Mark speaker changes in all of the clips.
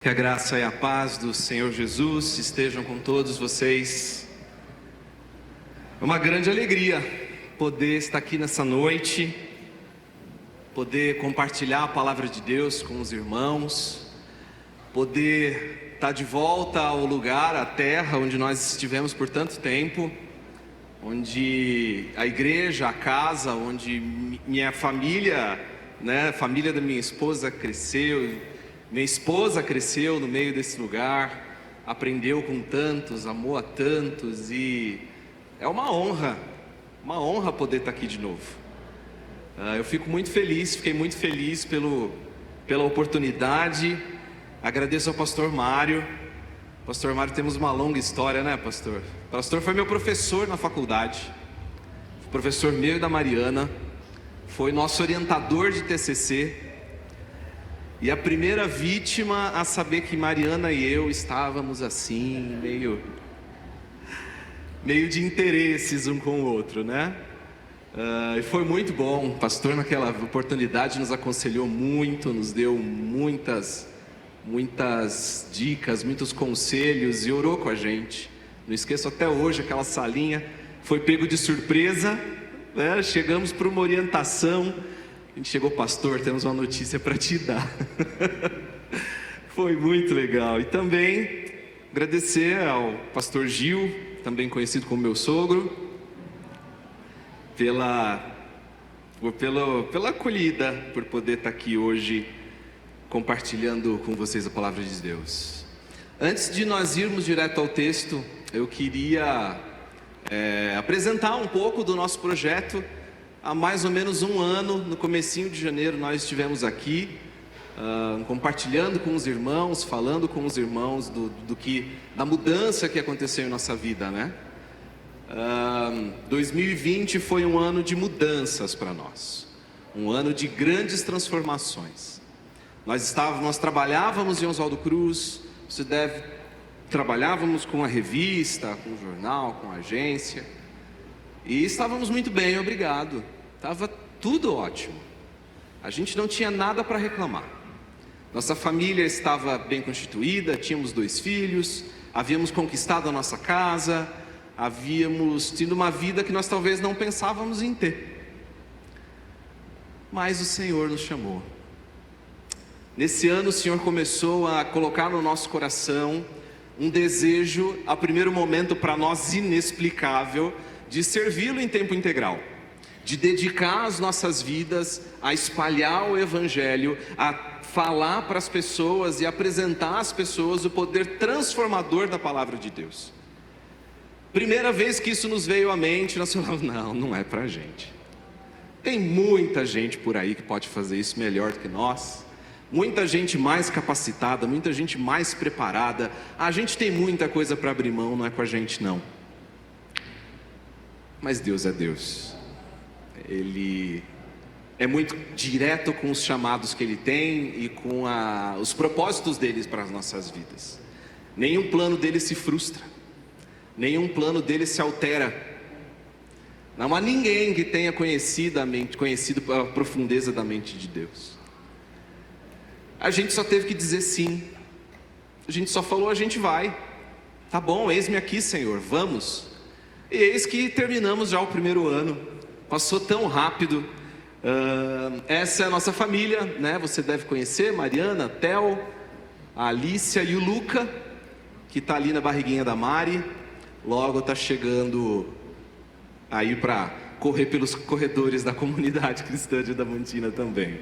Speaker 1: Que a graça e a paz do Senhor Jesus estejam com todos vocês. É uma grande alegria poder estar aqui nessa noite, poder compartilhar a palavra de Deus com os irmãos, poder estar de volta ao lugar, à terra onde nós estivemos por tanto tempo, onde a igreja, a casa, onde minha família, a família da minha esposa cresceu. Minha esposa cresceu no meio desse lugar, aprendeu com tantos, amou a tantos, e é uma honra poder estar aqui de novo. Eu fiquei muito feliz pela oportunidade. Agradeço ao pastor Mário. Pastor Mário, temos uma longa história, né, pastor? O pastor foi meu professor na faculdade, professor meu e da Mariana, foi nosso orientador de TCC. E a primeira vítima a saber que Mariana e eu estávamos assim, meio de interesses um com o outro, né? E foi muito bom. O pastor naquela oportunidade nos aconselhou muito, nos deu muitas dicas, muitos conselhos e orou com a gente. Não esqueço até hoje aquela salinha, foi pego de surpresa, né? Chegamos para uma orientação. A gente chegou, pastor, temos uma notícia para te dar. Foi muito legal. E também agradecer ao pastor Gil, também conhecido como meu sogro, pela acolhida, por poder estar aqui hoje compartilhando com vocês a palavra de Deus. Antes de nós irmos direto ao texto, eu queria apresentar um pouco do nosso projeto. Há mais ou menos um ano, no comecinho de janeiro, nós estivemos aqui compartilhando com os irmãos, falando com os irmãos da mudança que aconteceu em nossa vida, né? 2020 foi um ano de mudanças para nós, um ano de grandes transformações. Nós trabalhávamos em Oswaldo Cruz, trabalhávamos com a revista, com o jornal, com a agência. E estávamos muito bem, obrigado. Estava tudo ótimo. A gente não tinha nada para reclamar. Nossa família estava bem constituída, tínhamos 2 filhos, havíamos conquistado a nossa casa, havíamos tido uma vida que nós talvez não pensávamos em ter. Mas o Senhor nos chamou. Nesse ano o Senhor começou a colocar no nosso coração um desejo, a primeiro momento para nós inexplicável, de servi-lo em tempo integral, de dedicar as nossas vidas a espalhar o Evangelho, a falar para as pessoas e apresentar às pessoas o poder transformador da palavra de Deus. Primeira vez que isso nos veio à mente, nós falamos, não é para a gente. Tem muita gente por aí que pode fazer isso melhor do que nós, muita gente mais capacitada, muita gente mais preparada, a gente tem muita coisa para abrir mão, não é com a gente não. Mas Deus é Deus, Ele é muito direto com os chamados que Ele tem e com os propósitos dele para as nossas vidas. Nenhum plano dele se frustra, nenhum plano dele se altera. Não há ninguém que tenha conhecido a profundeza da mente de Deus. A gente só teve que dizer sim, a gente só falou, a gente vai. Tá bom, eis-me aqui, Senhor, vamos. E eis que terminamos já o primeiro ano, passou tão rápido. Essa é a nossa família, né? Você deve conhecer, Mariana, Theo, a Alícia e o Luca, que está ali na barriguinha da Mari, logo está chegando aí para correr pelos corredores da comunidade cristã de Adamantina também.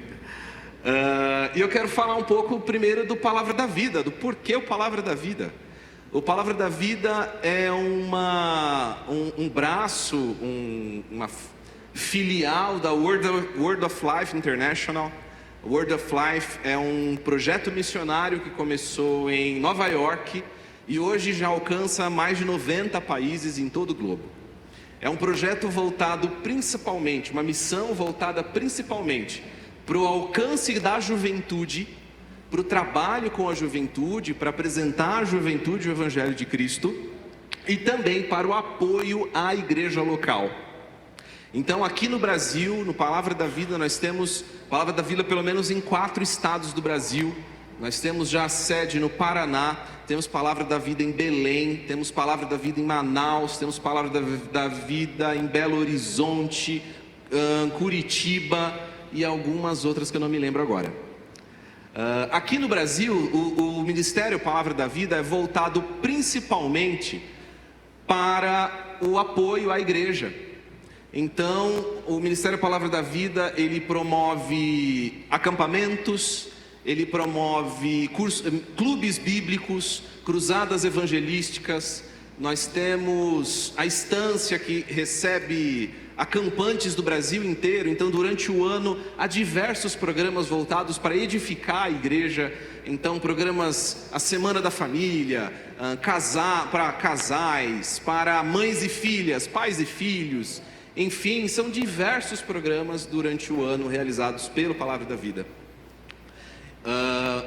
Speaker 1: E eu quero falar um pouco primeiro do Palavra da Vida, do porquê o Palavra da Vida. O Palavra da Vida é um braço, uma filial da Word of Life International. Word of Life é um projeto missionário que começou em Nova York e hoje já alcança mais de 90 países em todo o globo. É um projeto voltado principalmente, uma missão voltada principalmente para o alcance da juventude, para o trabalho com a juventude, para apresentar à juventude o Evangelho de Cristo e também para o apoio à igreja local. Então aqui no Brasil, no Palavra da Vida, nós temos Palavra da Vida pelo menos em 4 estados do Brasil, Nós temos já sede no Paraná, temos Palavra da Vida em Belém, temos Palavra da Vida em Manaus, temos Palavra da Vida em Belo Horizonte, Curitiba e algumas outras que eu não me lembro agora. Aqui no Brasil, o Ministério Palavra da Vida é voltado principalmente para o apoio à igreja. Então, o Ministério Palavra da Vida, ele promove acampamentos, ele promove clubes bíblicos, cruzadas evangelísticas. Nós temos a Estância, que recebe acampantes do Brasil inteiro. Então, durante o ano, há diversos programas voltados para edificar a igreja. Então, programas, a Semana da Família, para casais, para mães e filhas, pais e filhos. Enfim, são diversos programas durante o ano realizados pelo Palavra da Vida.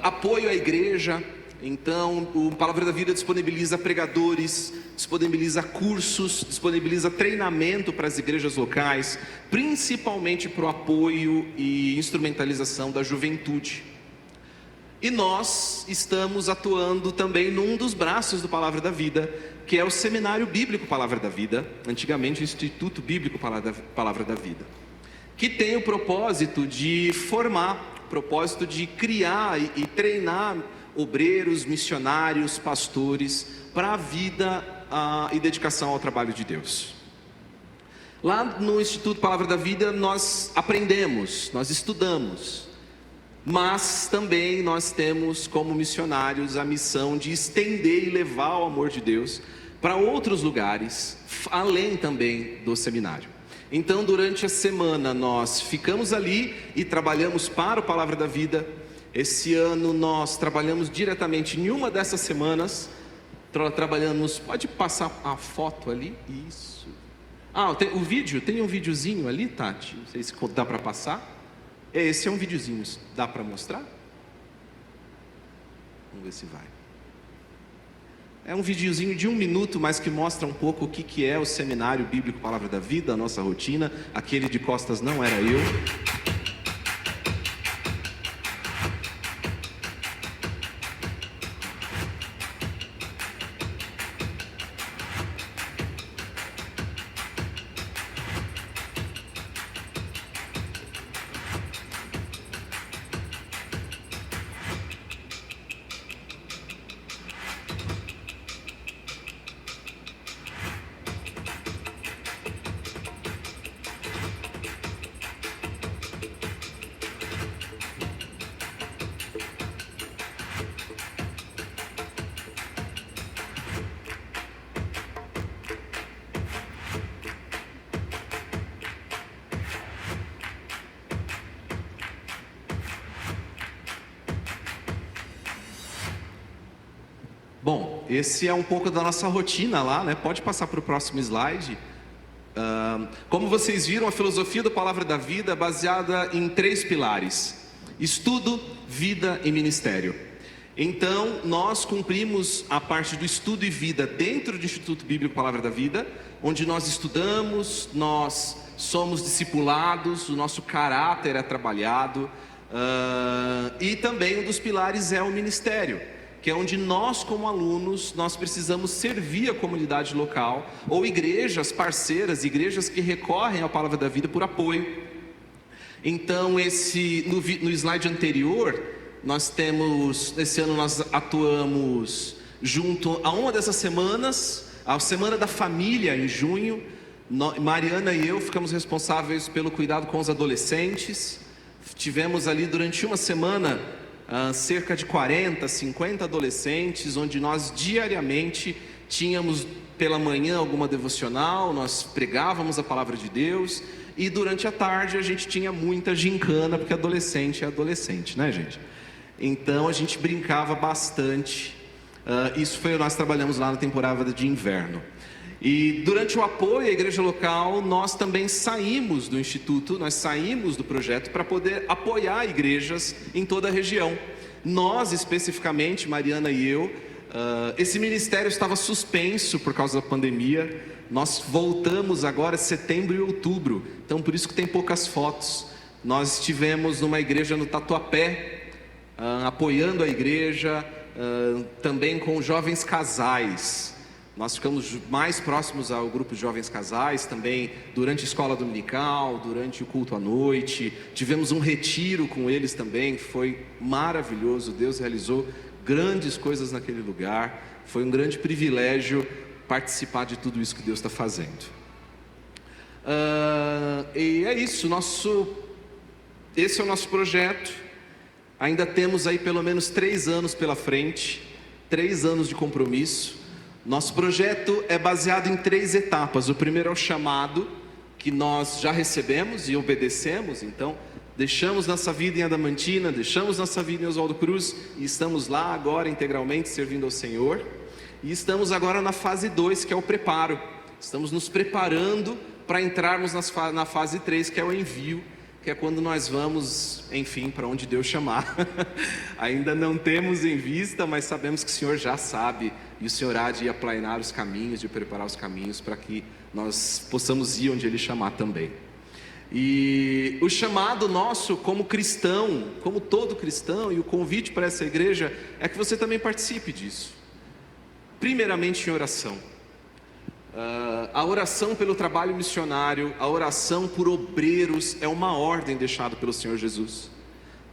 Speaker 1: Apoio à igreja. Então, o Palavra da Vida disponibiliza pregadores, disponibiliza cursos, disponibiliza treinamento para as igrejas locais, principalmente para o apoio e instrumentalização da juventude. E nós estamos atuando também num dos braços do Palavra da Vida, que é o Seminário Bíblico Palavra da Vida, antigamente o Instituto Bíblico Palavra da Vida, que tem o propósito de formar, propósito de criar e treinar obreiros, missionários, pastores para a vida e dedicação ao trabalho de Deus. Lá no Instituto Palavra da Vida nós aprendemos, nós estudamos, mas também nós temos como missionários a missão de estender e levar o amor de Deus para outros lugares, além também do seminário. Então, durante a semana nós ficamos ali e trabalhamos para o Palavra da Vida. Esse ano nós trabalhamos diretamente em uma dessas semanas, trabalhamos, pode passar a foto ali, isso. O vídeo, tem um videozinho ali, Tati, não sei se dá para passar. Esse é um videozinho, dá para mostrar? Vamos ver se vai. É um videozinho de 1 minuto, mas que mostra um pouco o que é o Seminário Bíblico Palavra da Vida, a nossa rotina. Aquele de costas não era eu. Bom, esse é um pouco da nossa rotina lá, né? Pode passar para o próximo slide. Como vocês viram, a filosofia do Palavra da Vida é baseada em 3 pilares: estudo, vida e ministério. Então, nós cumprimos a parte do estudo e vida dentro do Instituto Bíblico Palavra da Vida, onde nós estudamos, nós somos discipulados, o nosso caráter é trabalhado, e também um dos pilares é o ministério, que é onde nós, como alunos, nós precisamos servir a comunidade local, ou igrejas parceiras, igrejas que recorrem à Palavra da Vida por apoio. Então, no slide anterior, nós temos, esse ano nós atuamos junto a uma dessas semanas, a Semana da Família, em junho. Mariana e eu ficamos responsáveis pelo cuidado com os adolescentes. Tivemos ali durante uma semana cerca de 40, 50 adolescentes, onde nós diariamente tínhamos pela manhã alguma devocional, nós pregávamos a palavra de Deus, e durante a tarde a gente tinha muita gincana, porque adolescente é adolescente, né, gente? Então a gente brincava bastante. Nós trabalhamos lá na temporada de inverno. E durante o apoio à igreja local, nós também saímos do instituto, nós saímos do projeto para poder apoiar igrejas em toda a região. Nós, especificamente, Mariana e eu, esse ministério estava suspenso por causa da pandemia. Nós voltamos agora em setembro e outubro, então por isso que tem poucas fotos. Nós estivemos numa igreja no Tatuapé, apoiando a igreja, também com jovens casais. Nós ficamos mais próximos ao grupo de jovens casais também durante a escola dominical, durante o culto à noite. Tivemos um retiro com eles também, foi maravilhoso. Deus realizou grandes coisas naquele lugar. Foi um grande privilégio participar de tudo isso que Deus está fazendo. E é isso, esse é o nosso projeto. Ainda temos aí pelo menos 3 anos pela frente, 3 anos de compromisso. Nosso projeto é baseado em 3 etapas. O primeiro é o chamado, que nós já recebemos e obedecemos. Então, deixamos nossa vida em Adamantina, deixamos nossa vida em Oswaldo Cruz e estamos lá agora integralmente servindo ao Senhor. E estamos agora na fase 2, que é o preparo. Estamos nos preparando para entrarmos na fase 3, que é o envio, que é quando nós vamos, enfim, para onde Deus chamar. Ainda não temos em vista, mas sabemos que o Senhor já sabe, e o Senhor há de aplainar os caminhos, de preparar os caminhos para que nós possamos ir onde Ele chamar também. E o chamado nosso como cristão, como todo cristão, e o convite para essa igreja é que você também participe disso. Primeiramente em oração. A oração pelo trabalho missionário, a oração por obreiros é uma ordem deixada pelo Senhor Jesus.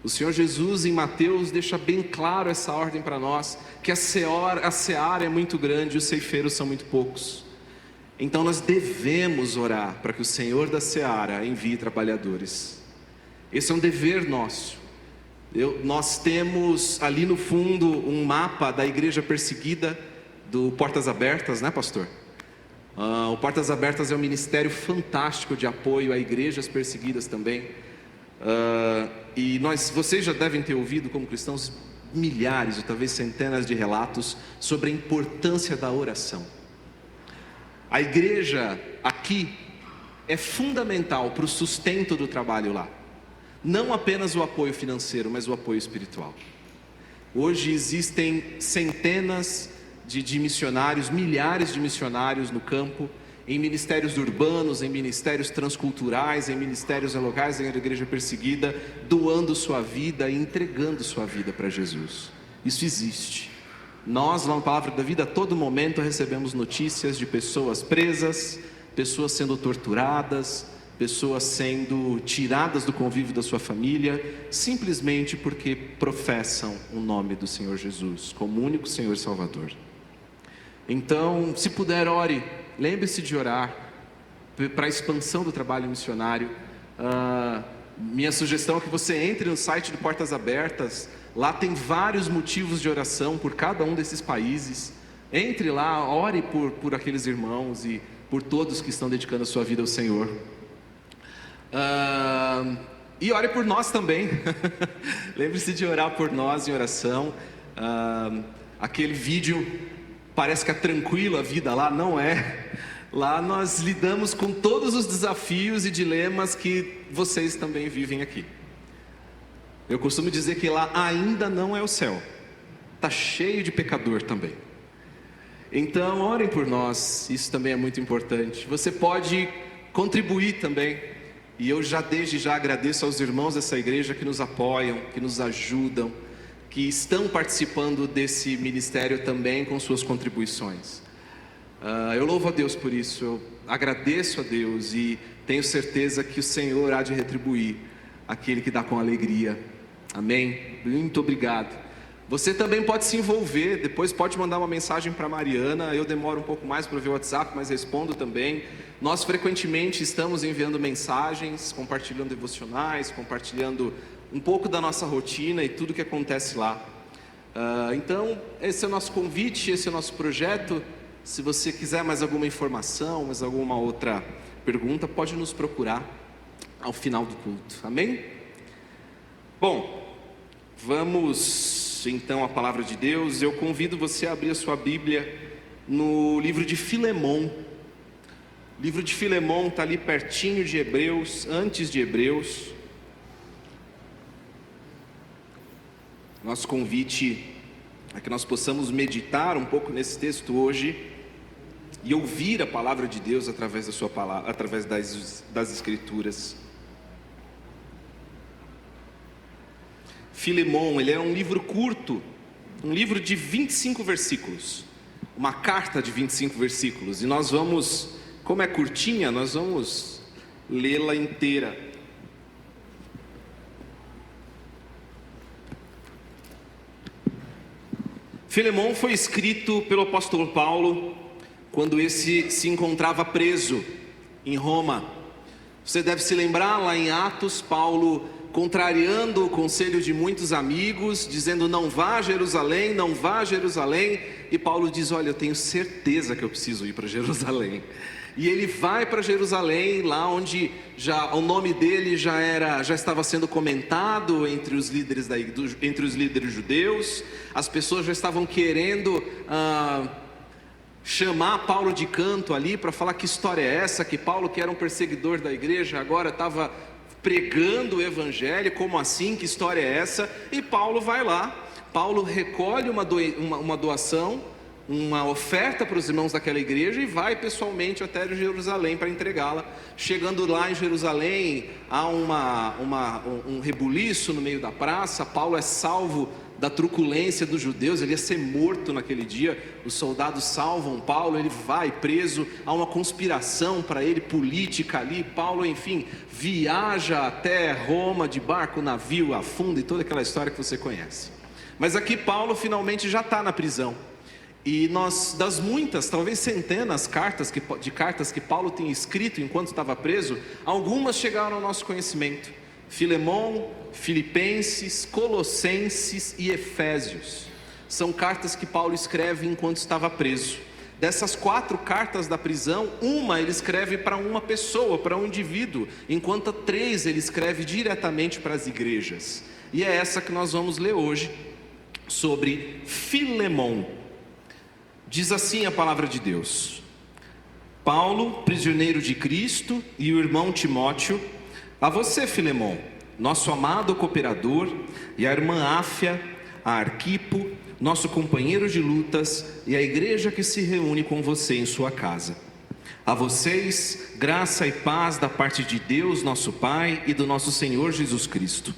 Speaker 1: O Senhor Jesus em Mateus deixa bem claro essa ordem para nós, que a seara é muito grande e os ceifeiros são muito poucos. Então nós devemos orar para que o Senhor da seara envie trabalhadores. Esse é um dever nosso. Nós temos ali no fundo um mapa da igreja perseguida do Portas Abertas, né, pastor? O Portas Abertas é um ministério fantástico de apoio a igrejas perseguidas também. E vocês já devem ter ouvido como cristãos milhares ou talvez centenas de relatos sobre a importância da oração. A igreja aqui é fundamental para o sustento do trabalho lá. Não apenas o apoio financeiro, mas o apoio espiritual. Hoje existem centenas de missionários, milhares de missionários no campo, em ministérios urbanos, em ministérios transculturais, em ministérios locais, em igreja perseguida, doando sua vida e entregando sua vida para Jesus. Isso existe. Nós, lá no Palavra da Vida, a todo momento recebemos notícias de pessoas presas, pessoas sendo torturadas, pessoas sendo tiradas do convívio da sua família, simplesmente porque professam o nome do Senhor Jesus como único Senhor e Salvador. Então, se puder, ore, lembre-se de orar para a expansão do trabalho missionário. Minha sugestão é que você entre no site do Portas Abertas, lá tem vários motivos de oração por cada um desses países. Entre lá, ore por aqueles irmãos e por todos que estão dedicando a sua vida ao Senhor. E ore por nós também. Lembre-se de orar por nós em oração. Aquele vídeo parece que é tranquilo a vida lá, não é. Lá nós lidamos com todos os desafios e dilemas que vocês também vivem aqui. Eu costumo dizer que lá ainda não é o céu. Está cheio de pecador também. Então orem por nós, isso também é muito importante. Você pode contribuir também. E eu desde já agradeço aos irmãos dessa igreja que nos apoiam, que nos ajudam, que estão participando desse ministério também com suas contribuições. Eu louvo a Deus por isso, eu agradeço a Deus e tenho certeza que o Senhor há de retribuir aquele que dá com alegria. Amém? Muito obrigado. Você também pode se envolver, depois pode mandar uma mensagem para a Mariana. Eu demoro um pouco mais para ver o WhatsApp, mas respondo também. Nós frequentemente estamos enviando mensagens, compartilhando devocionais, compartilhando um pouco da nossa rotina e tudo que acontece lá. Então, esse é o nosso convite, esse é o nosso projeto. Se você quiser mais alguma informação, mais alguma outra pergunta, pode nos procurar ao final do culto. Amém? Bom, vamos então à palavra de Deus. Eu convido você a abrir a sua Bíblia no livro de Filemão. O livro de Filemão está ali pertinho de Hebreus, antes de Hebreus. Nosso convite é que nós possamos meditar um pouco nesse texto hoje e ouvir a palavra de Deus através da sua palavra, através das Escrituras. Filemon, ele é um livro curto, um livro de 25 versículos, uma carta de 25 versículos, e nós vamos, como é curtinha, nós vamos lê-la inteira. Filemon foi escrito pelo apóstolo Paulo quando esse se encontrava preso em Roma. Você deve se lembrar lá em Atos, Paulo contrariando o conselho de muitos amigos, dizendo não vá a Jerusalém, não vá a Jerusalém, e Paulo diz, olha, eu tenho certeza que eu preciso ir para Jerusalém. E ele vai para Jerusalém, lá onde já o nome dele já estava sendo comentado entre os líderes judeus. As pessoas já estavam querendo chamar Paulo de canto ali para falar que história é essa, que Paulo, que era um perseguidor da igreja, agora estava pregando o evangelho. Como assim? Que história é essa? E Paulo vai lá, Paulo recolhe uma doação, uma oferta para os irmãos daquela igreja e vai pessoalmente até Jerusalém para entregá-la. Chegando lá em Jerusalém, há um rebuliço no meio da praça. Paulo é salvo da truculência dos judeus, ele ia ser morto naquele dia. Os soldados salvam Paulo, ele vai preso, há uma conspiração para ele política ali. Paulo, enfim, viaja até Roma de barco, navio, afunda, e toda aquela história que você conhece. Mas aqui Paulo finalmente já está na prisão. E nós, das muitas, talvez centenas de cartas que Paulo tinha escrito enquanto estava preso, algumas chegaram ao nosso conhecimento: Filemon, Filipenses, Colossenses e Efésios. São cartas que Paulo escreve enquanto estava preso. Dessas 4 cartas da prisão, uma ele escreve para uma pessoa, para um indivíduo, enquanto 3 ele escreve diretamente para as igrejas. E é essa que nós vamos ler hoje, sobre Filemon. Diz assim a palavra de Deus: Paulo, prisioneiro de Cristo, e o irmão Timóteo, a você, Filemon, nosso amado cooperador, e a irmã Áfia, a Arquipo, nosso companheiro de lutas, e a igreja que se reúne com você em sua casa. A vocês, graça e paz da parte de Deus, nosso Pai, e do nosso Senhor Jesus Cristo.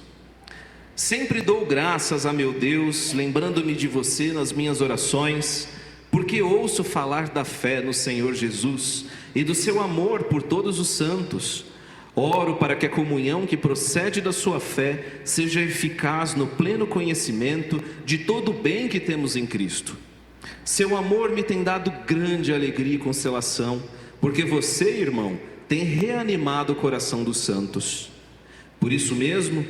Speaker 1: Sempre dou graças a meu Deus, lembrando-me de você nas minhas orações, porque ouço falar da fé no Senhor Jesus e do seu amor por todos os santos. Oro para que a comunhão que procede da sua fé seja eficaz no pleno conhecimento de todo o bem que temos em Cristo. Seu amor me tem dado grande alegria e consolação, porque você, irmão, tem reanimado o coração dos santos. Por isso mesmo,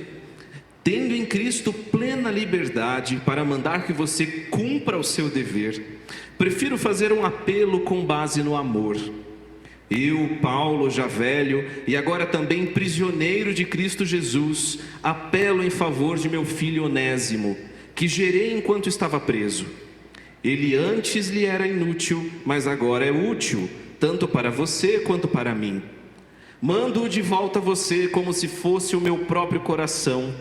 Speaker 1: tendo em Cristo plena liberdade para mandar que você cumpra o seu dever, prefiro fazer um apelo com base no amor. Eu, Paulo, já velho e agora também prisioneiro de Cristo Jesus, apelo em favor de meu filho Onésimo, que gerei enquanto estava preso. Ele antes lhe era inútil, mas agora é útil, tanto para você quanto para mim. Mando-o de volta a você como se fosse o meu próprio coração.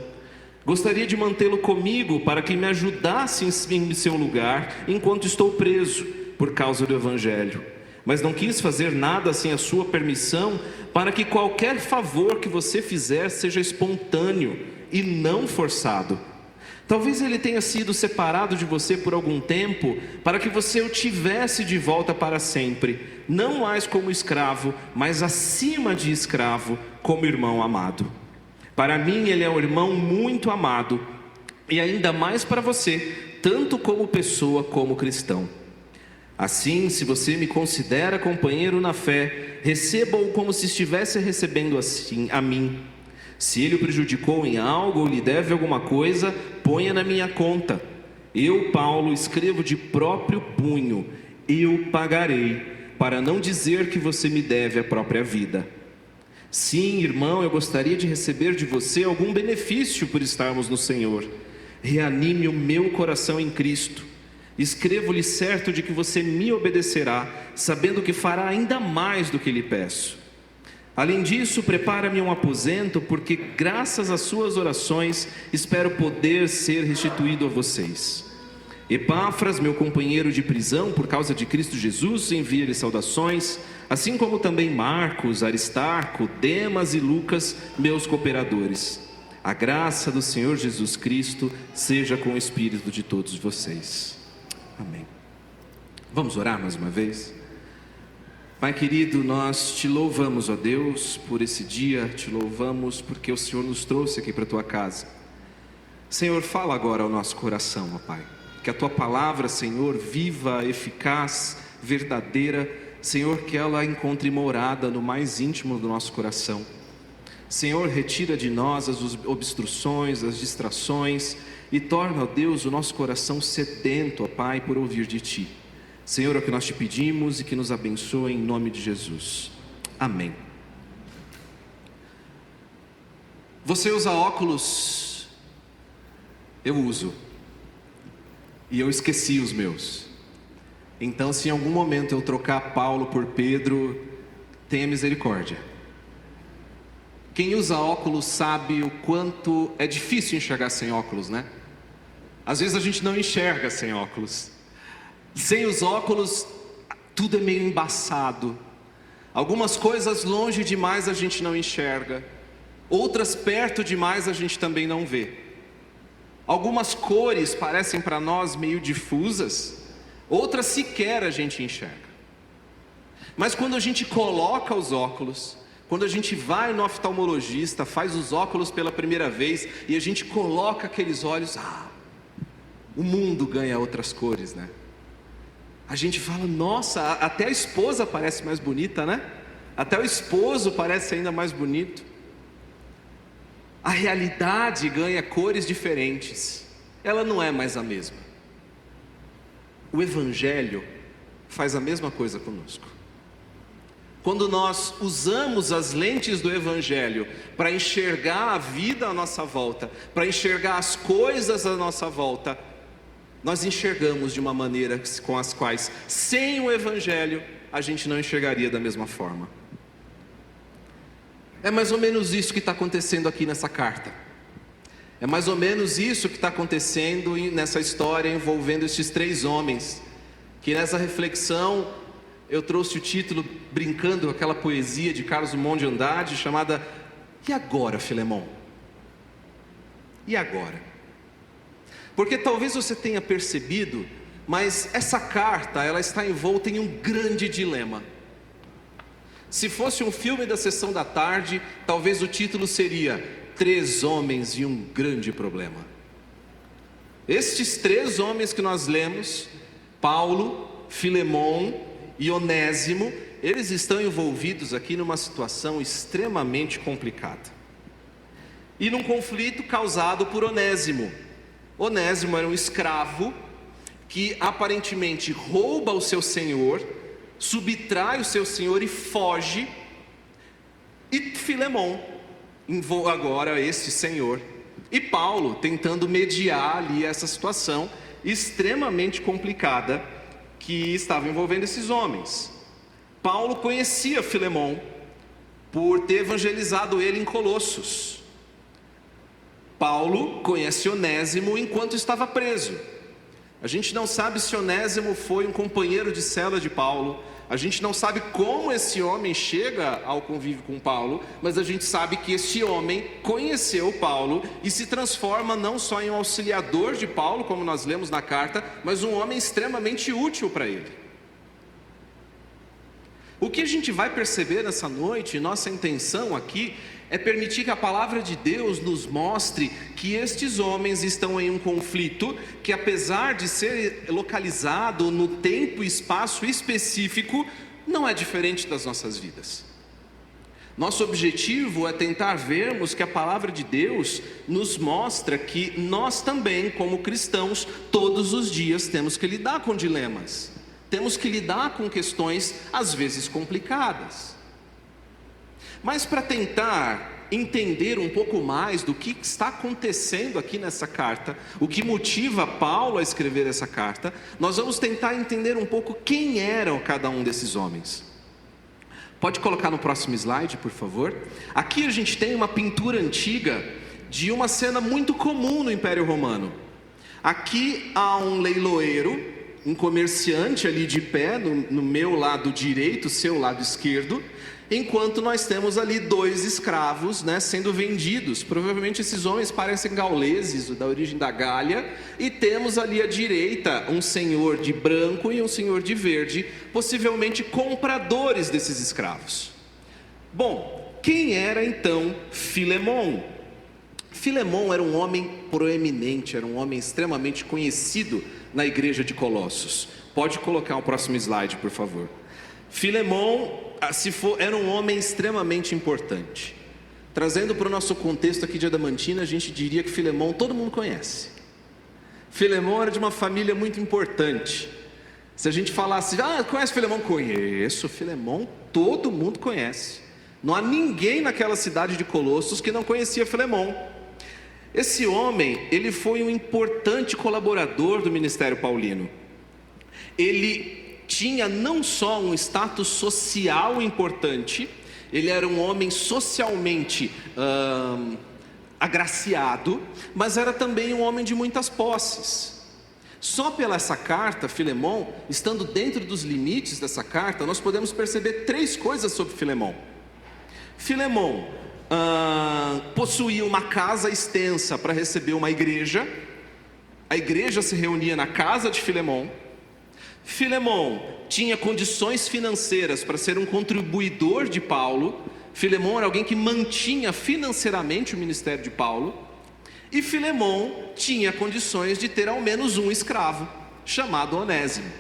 Speaker 1: Gostaria de mantê-lo comigo para que me ajudasse em seu lugar enquanto estou preso por causa do Evangelho. Mas não quis fazer nada sem a sua permissão, para que qualquer favor que você fizer seja espontâneo e não forçado. Talvez ele tenha sido separado de você por algum tempo, para que você o tivesse de volta para sempre, não mais como escravo, mas acima de escravo, como irmão amado. Para mim ele é um irmão muito amado, e ainda mais para você, tanto como pessoa como cristão. Assim, se você me considera companheiro na fé, receba-o como se estivesse recebendo assim a mim. Se ele o prejudicou em algo ou lhe deve alguma coisa, ponha na minha conta. Eu, Paulo, escrevo de próprio punho, eu pagarei, para não dizer que você me deve a própria vida. Sim, irmão, eu gostaria de receber de você algum benefício por estarmos no Senhor. Reanime o meu coração em Cristo. Escrevo-lhe certo de que você me obedecerá, sabendo que fará ainda mais do que lhe peço. Além disso, prepara-me um aposento, porque graças às suas orações espero poder ser restituído a vocês. Epáfras, meu companheiro de prisão por causa de Cristo Jesus, envia-lhe saudações, assim como também Marcos, Aristarco, Demas e Lucas, meus cooperadores. A graça do Senhor Jesus Cristo seja com o espírito de todos vocês. Amém. Vamos orar mais uma vez? Pai querido, nós te louvamos, ó Deus, por esse dia, te louvamos porque o Senhor nos trouxe aqui para a tua casa. Senhor, fala agora ao nosso coração, ó Pai, que a tua palavra, Senhor, viva, eficaz, verdadeira, Senhor, que ela encontre morada no mais íntimo do nosso coração. Senhor, retira de nós as obstruções, as distrações e torna, ó Deus, o nosso coração sedento, ó Pai, por ouvir de Ti. Senhor, é o que nós te pedimos e que nos abençoe em nome de Jesus. Amém. Você usa óculos? Eu uso. E eu esqueci os meus. Então, se em algum momento eu trocar Paulo por Pedro, tenha misericórdia. Quem usa óculos sabe o quanto é difícil enxergar sem óculos, né? Às vezes a gente não enxerga sem óculos. Sem os óculos, tudo é meio embaçado. Algumas coisas longe demais a gente não enxerga. Outras perto demais a gente também não vê. Algumas cores parecem para nós meio difusas. Outras sequer a gente enxerga. Mas quando a gente coloca os óculos, quando a gente vai no oftalmologista, faz os óculos pela primeira vez e a gente coloca aqueles olhos, o mundo ganha outras cores, né? A gente fala, nossa, até a esposa parece mais bonita, né? Até o esposo parece ainda mais bonito. A realidade ganha cores diferentes, ela não é mais a mesma. O Evangelho faz a mesma coisa conosco. Quando nós usamos as lentes do Evangelho para enxergar a vida à nossa volta, para enxergar as coisas à nossa volta, nós enxergamos de uma maneira com as quais, sem o Evangelho, a gente não enxergaria da mesma forma. É mais ou menos isso que está acontecendo aqui nessa carta. É mais ou menos isso que está acontecendo nessa história envolvendo estes 3 homens, que nessa reflexão eu trouxe o título, brincando com aquela poesia de Carlos Drummond de Andrade, chamada E Agora, Filemão? E agora? Porque talvez você tenha percebido, mas essa carta, ela está envolta em um grande dilema. Se fosse um filme da sessão da tarde, talvez o título seria 3 homens e um grande problema. Estes 3 homens que nós lemos, Paulo, Filemão e Onésimo, eles estão envolvidos aqui numa situação extremamente complicada. E num conflito causado por Onésimo. Onésimo era um escravo que aparentemente rouba o seu senhor, subtrai o seu senhor e foge. E Filemão, agora este senhor, e Paulo tentando mediar ali essa situação extremamente complicada que estava envolvendo esses homens. Paulo conhecia Filemão por ter evangelizado ele em Colossos. Paulo conhece Onésimo enquanto estava preso. A gente não sabe se Onésimo foi um companheiro de cela de Paulo. A gente não sabe como esse homem chega ao convívio com Paulo, mas a gente sabe que este homem conheceu Paulo e se transforma não só em um auxiliador de Paulo, como nós lemos na carta, mas um homem extremamente útil para ele. O que a gente vai perceber nessa noite, nossa intenção aqui, é permitir que a palavra de Deus nos mostre que estes homens estão em um conflito que, apesar de ser localizado no tempo e espaço específico, não é diferente das nossas vidas. Nosso objetivo é tentar vermos que a palavra de Deus nos mostra que nós também, como cristãos, todos os dias temos que lidar com dilemas, temos que lidar com questões às vezes complicadas. Mas para tentar entender um pouco mais do que está acontecendo aqui nessa carta, o que motiva Paulo a escrever essa carta, nós vamos tentar entender um pouco quem eram cada um desses homens. Pode colocar no próximo slide, por favor? Aqui a gente tem uma pintura antiga de uma cena muito comum no Império Romano. Aqui há um leiloeiro um comerciante ali de pé, no meu lado direito, seu lado esquerdo, enquanto nós temos ali 2 escravos, né, sendo vendidos. Provavelmente esses homens parecem gauleses, da origem da Gália, e temos ali à direita um senhor de branco e um senhor de verde, possivelmente compradores desses escravos. Bom, quem era então Filemão? Filemão era um homem proeminente, era um homem extremamente conhecido na igreja de Colossos. Pode colocar o próximo slide, por favor. Filemão, era um homem extremamente importante. Trazendo para o nosso contexto aqui de Adamantina, a gente diria que Filemão todo mundo conhece. Filemão era de uma família muito importante. Se a gente falasse, conhece Filemão? Conheço, Filemão todo mundo conhece. Não há ninguém naquela cidade de Colossos que não conhecia Filemão. Esse homem, ele foi um importante colaborador do ministério paulino. Ele tinha não só um status social importante, ele era um homem socialmente agraciado, mas era também um homem de muitas posses. Só pela essa carta, Filemão, estando dentro dos limites dessa carta, nós podemos perceber 3 coisas sobre Filemão. Filemão possuía uma casa extensa para receber uma igreja. A igreja se reunia na casa de Filemão. Filemão tinha condições financeiras para ser um contribuidor de Paulo. Filemão era alguém que mantinha financeiramente o ministério de Paulo. E Filemão tinha condições de ter ao menos um escravo, chamado Onésimo.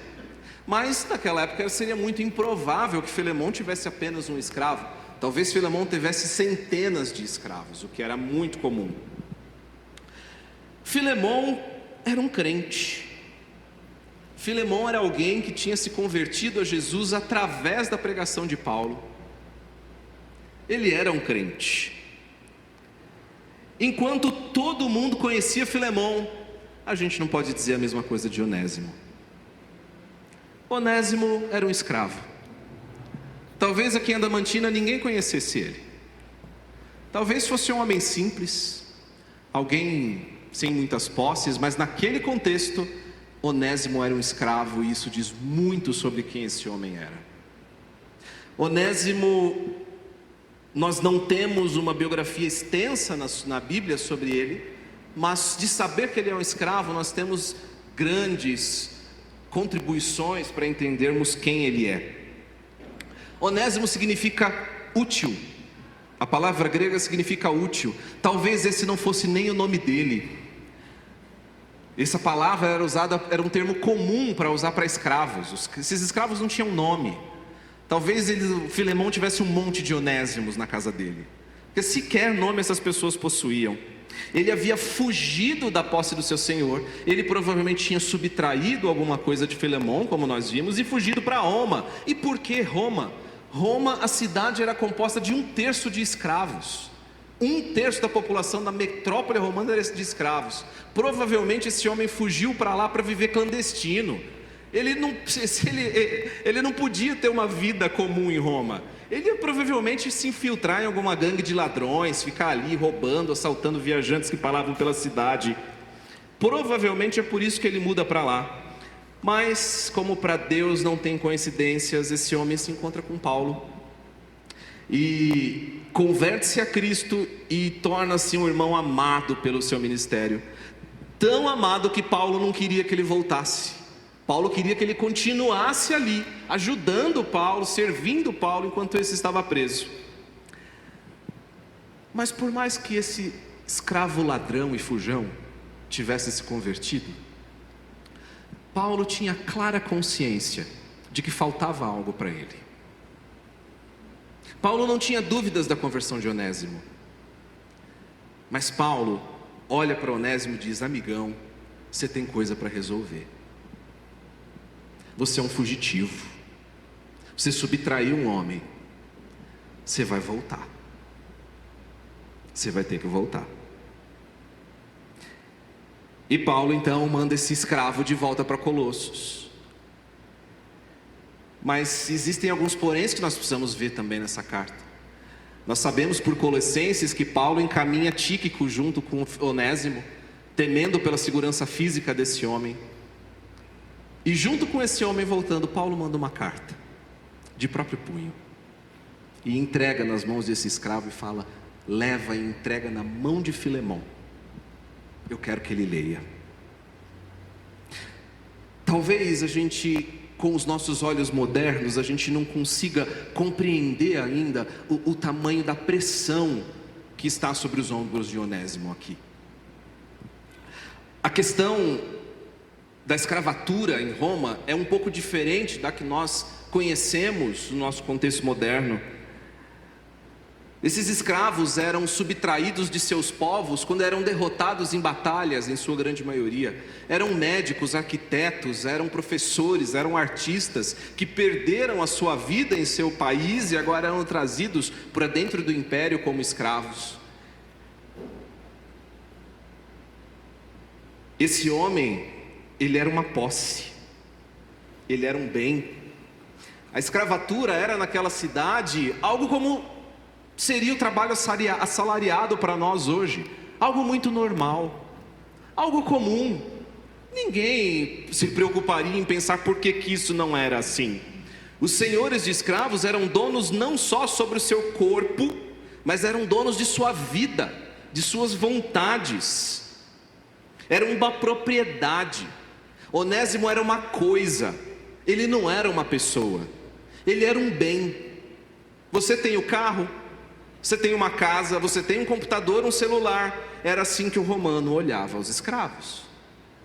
Speaker 1: Mas naquela época seria muito improvável que Filemão tivesse apenas um escravo. Talvez Filemão tivesse centenas de escravos, o que era muito comum. Filemão era um crente. Filemão era alguém que tinha se convertido a Jesus através da pregação de Paulo. Ele era um crente. Enquanto todo mundo conhecia Filemão, a gente não pode dizer a mesma coisa de Onésimo. Onésimo era um escravo. Talvez aqui em Adamantina ninguém conhecesse ele. Talvez fosse um homem simples, alguém sem muitas posses, mas naquele contexto, Onésimo era um escravo, e isso diz muito sobre quem esse homem era. Onésimo, nós não temos uma biografia extensa na Bíblia sobre ele, mas de saber que ele é um escravo, nós temos grandes contribuições para entendermos quem ele é. Onésimo significa útil. A palavra grega significa útil. Talvez esse não fosse nem o nome dele. Essa palavra era um termo comum para usar para escravos. Esses escravos não tinham nome. Talvez Filemão tivesse um monte de Onésimos na casa dele, porque sequer nome essas pessoas possuíam. Ele havia fugido da posse do seu senhor. Ele provavelmente tinha subtraído alguma coisa de Filemão, como nós vimos, e fugido para Roma. E por que Roma? Roma, a cidade era composta de 1/3 de escravos. 1/3 da população da metrópole romana era de escravos. Provavelmente esse homem fugiu para lá para viver clandestino. Ele não podia ter uma vida comum em Roma. Ele ia provavelmente se infiltrar em alguma gangue de ladrões, ficar ali roubando, assaltando viajantes que paravam pela cidade. Provavelmente é por isso que ele muda para lá. Mas, como para Deus não tem coincidências, esse homem se encontra com Paulo e converte-se a Cristo e torna-se um irmão amado pelo seu ministério. Tão amado que Paulo não queria que ele voltasse. Paulo queria que ele continuasse ali, ajudando Paulo, servindo Paulo enquanto esse estava preso. Mas por mais que esse escravo ladrão e fujão tivesse se convertido, Paulo tinha clara consciência de que faltava algo para ele. Paulo não tinha dúvidas da conversão de Onésimo. Mas Paulo olha para Onésimo e diz: amigão, você tem coisa para resolver. Você é um fugitivo. Você subtraiu um homem. Você vai voltar. Você vai ter que voltar. E Paulo então manda esse escravo de volta para Colossos. Mas existem alguns poréns que nós precisamos ver também nessa carta. Nós sabemos por Colossenses que Paulo encaminha Tíquico junto com Onésimo, temendo pela segurança física desse homem. E junto com esse homem voltando, Paulo manda uma carta, de próprio punho, e entrega nas mãos desse escravo e fala: leva e entrega na mão de Filemão, eu quero que ele leia. Talvez a gente, com os nossos olhos modernos, a gente não consiga compreender ainda o tamanho da pressão que está sobre os ombros de Onésimo aqui. A questão da escravatura em Roma é um pouco diferente da que nós conhecemos no nosso contexto moderno. Esses escravos eram subtraídos de seus povos quando eram derrotados em batalhas, em sua grande maioria. Eram médicos, arquitetos, eram professores, eram artistas que perderam a sua vida em seu país e agora eram trazidos para dentro do império como escravos. Esse homem, ele era uma posse, ele era um bem. A escravatura era naquela cidade algo como seria o trabalho assalariado para nós hoje, algo muito normal, algo comum. Ninguém se preocuparia em pensar por que isso não era assim. Os senhores de escravos eram donos não só sobre o seu corpo, mas eram donos de sua vida, de suas vontades. Era uma propriedade. Onésimo era uma coisa, ele não era uma pessoa, ele era um bem. Você tem o carro, você tem uma casa, você tem um computador, um celular. Era assim que o romano olhava os escravos.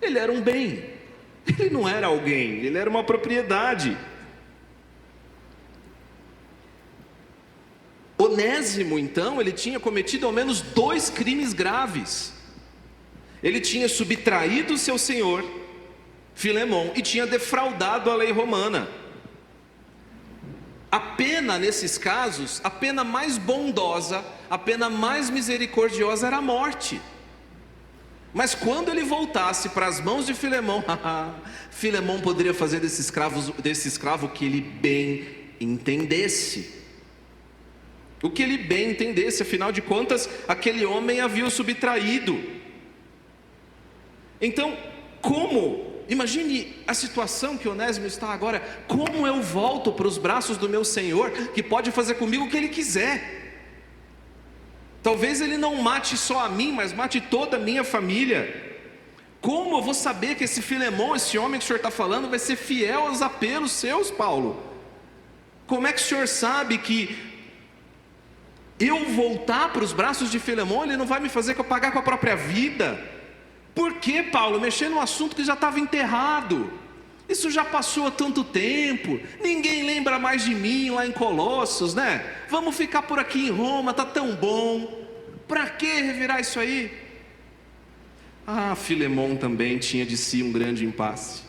Speaker 1: Ele era um bem, ele não era alguém, ele era uma propriedade. Onésimo, então, ele tinha cometido ao menos 2 crimes graves. Ele tinha subtraído seu senhor, Filemão, e tinha defraudado a lei romana. A pena nesses casos, a pena mais bondosa, a pena mais misericordiosa era a morte. Mas quando ele voltasse para as mãos de Filemão, Filemão poderia fazer desse escravo o que ele bem entendesse. O que ele bem entendesse, afinal de contas, aquele homem havia o subtraído. Então, imagine a situação que Onésimo está agora. Como eu volto para os braços do meu Senhor, que pode fazer comigo o que Ele quiser? Talvez Ele não mate só a mim, mas mate toda a minha família. Como eu vou saber que esse Filemão, esse homem que o senhor está falando, vai ser fiel aos apelos seus, Paulo? Como é que o senhor sabe que eu voltar para os braços de Filemão, ele não vai me fazer pagar com a própria vida? Por que, Paulo, mexer num assunto que já estava enterrado? Isso já passou há tanto tempo, ninguém lembra mais de mim lá em Colossos, né? Vamos ficar por aqui em Roma, tá tão bom. Para que revirar isso aí? Filemão também tinha de si um grande impasse.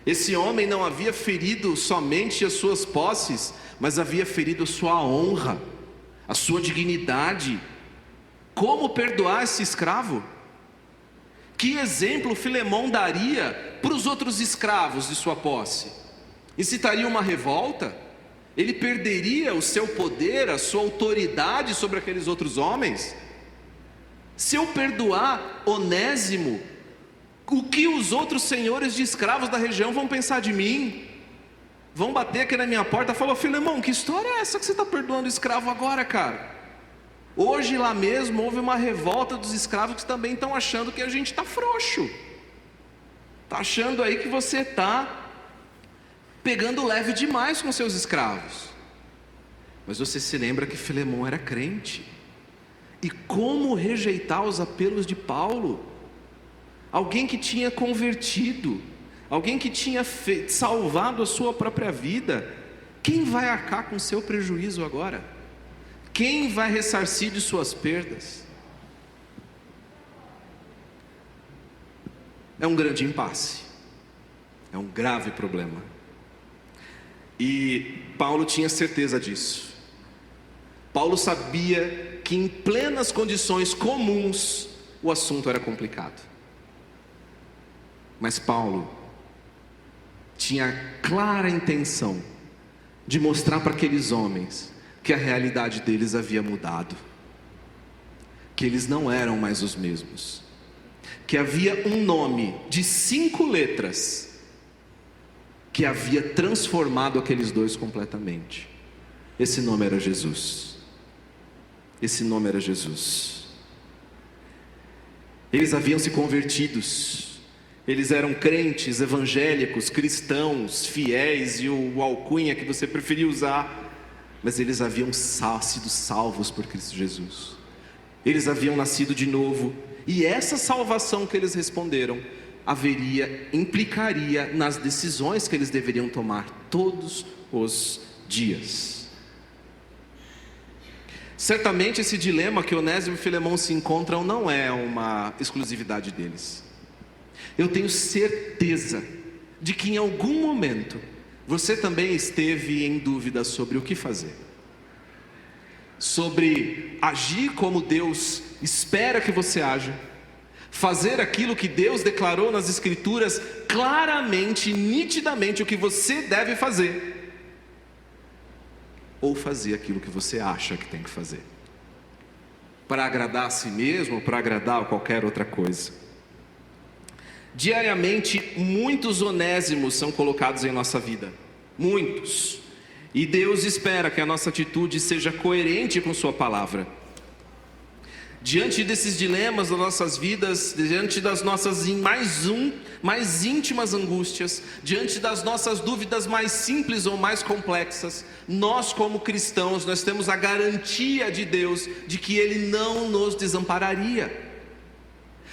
Speaker 1: Esse homem não havia ferido somente as suas posses, mas havia ferido a sua honra, a sua dignidade. Como perdoar esse escravo? Que exemplo Filemão daria para os outros escravos de sua posse? Incitaria uma revolta? Ele perderia o seu poder, a sua autoridade sobre aqueles outros homens? Se eu perdoar Onésimo, o que os outros senhores de escravos da região vão pensar de mim? Vão bater aqui na minha porta e falar: Filemão, que história é essa que você está perdoando o escravo agora, cara? Hoje lá mesmo houve uma revolta dos escravos que também estão achando que a gente está frouxo. Está achando aí que você está pegando leve demais com seus escravos. Mas você se lembra que Filemão era crente. E como rejeitar os apelos de Paulo? Alguém que tinha convertido, alguém que tinha salvado a sua própria vida. Quem vai arcar com seu prejuízo agora? Quem vai ressarcir de suas perdas? É um grande impasse, é um grave problema. E Paulo tinha certeza disso. Paulo sabia que em plenas condições comuns o assunto era complicado. Mas Paulo tinha clara intenção de mostrar para aqueles homens que a realidade deles havia mudado, que eles não eram mais os mesmos, que havia um nome de 5 letras que havia transformado aqueles dois completamente. Esse nome era Jesus. Esse nome era Jesus. Eles haviam se convertidos. Eles eram crentes, evangélicos, cristãos, fiéis e o alcunha que você preferia usar. Mas eles haviam sido salvos por Cristo Jesus. Eles haviam nascido de novo. E essa salvação que eles responderam implicaria nas decisões que eles deveriam tomar todos os dias. Certamente esse dilema que Onésimo e Filemão se encontram não é uma exclusividade deles. Eu tenho certeza de que em algum momento você também esteve em dúvida sobre o que fazer, sobre agir como Deus espera que você haja, fazer aquilo que Deus declarou nas Escrituras claramente, nitidamente o que você deve fazer, ou fazer aquilo que você acha que tem que fazer, para agradar a si mesmo ou para agradar a qualquer outra coisa. Diariamente, muitos onésimos são colocados em nossa vida, muitos, e Deus espera que a nossa atitude seja coerente com sua palavra. Diante desses dilemas das nossas vidas, diante das nossas mais íntimas angústias, diante das nossas dúvidas mais simples ou mais complexas, nós como cristãos, nós temos a garantia de Deus de que Ele não nos desampararia,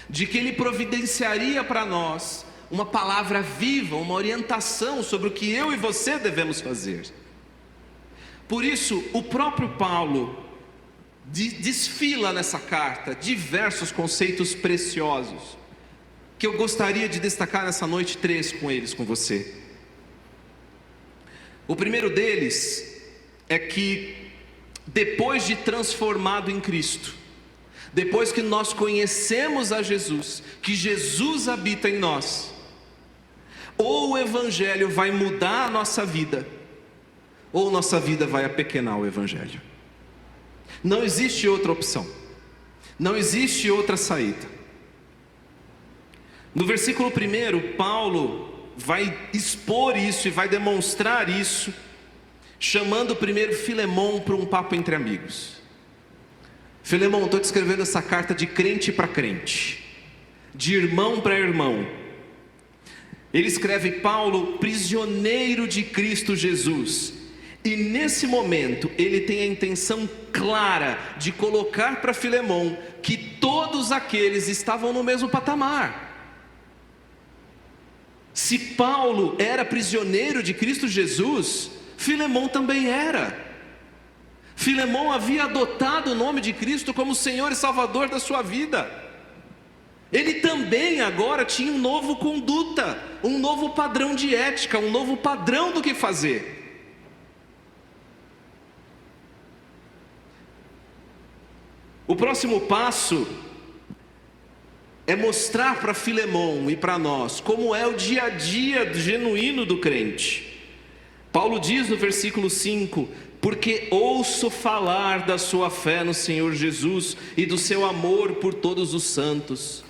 Speaker 1: de que Ele providenciaria para nós uma palavra viva, uma orientação sobre o que eu e você devemos fazer. Por isso, o próprio Paulo desfila nessa carta diversos conceitos preciosos, que eu gostaria de destacar nessa noite 3 com você. O primeiro deles é que depois de transformado em Cristo, depois que nós conhecemos a Jesus, que Jesus habita em nós, ou o Evangelho vai mudar a nossa vida, ou nossa vida vai apequenar o Evangelho. Não existe outra opção, não existe outra saída. No versículo 1, Paulo vai expor isso e vai demonstrar isso, chamando primeiro Filemão para um papo entre amigos. Filemão, estou te escrevendo essa carta de crente para crente, de irmão para irmão. Ele escreve: Paulo, prisioneiro de Cristo Jesus. E nesse momento ele tem a intenção clara de colocar para Filemão que todos aqueles estavam no mesmo patamar. Se Paulo era prisioneiro de Cristo Jesus, Filemão também era. Filemão havia adotado o nome de Cristo como Senhor e Salvador da sua vida. Ele também agora tinha um novo conduta, um novo padrão de ética, um novo padrão do que fazer. O próximo passo é mostrar para Filemão e para nós como é o dia a dia genuíno do crente. Paulo diz no versículo 5: porque ouço falar da sua fé no Senhor Jesus e do seu amor por todos os santos.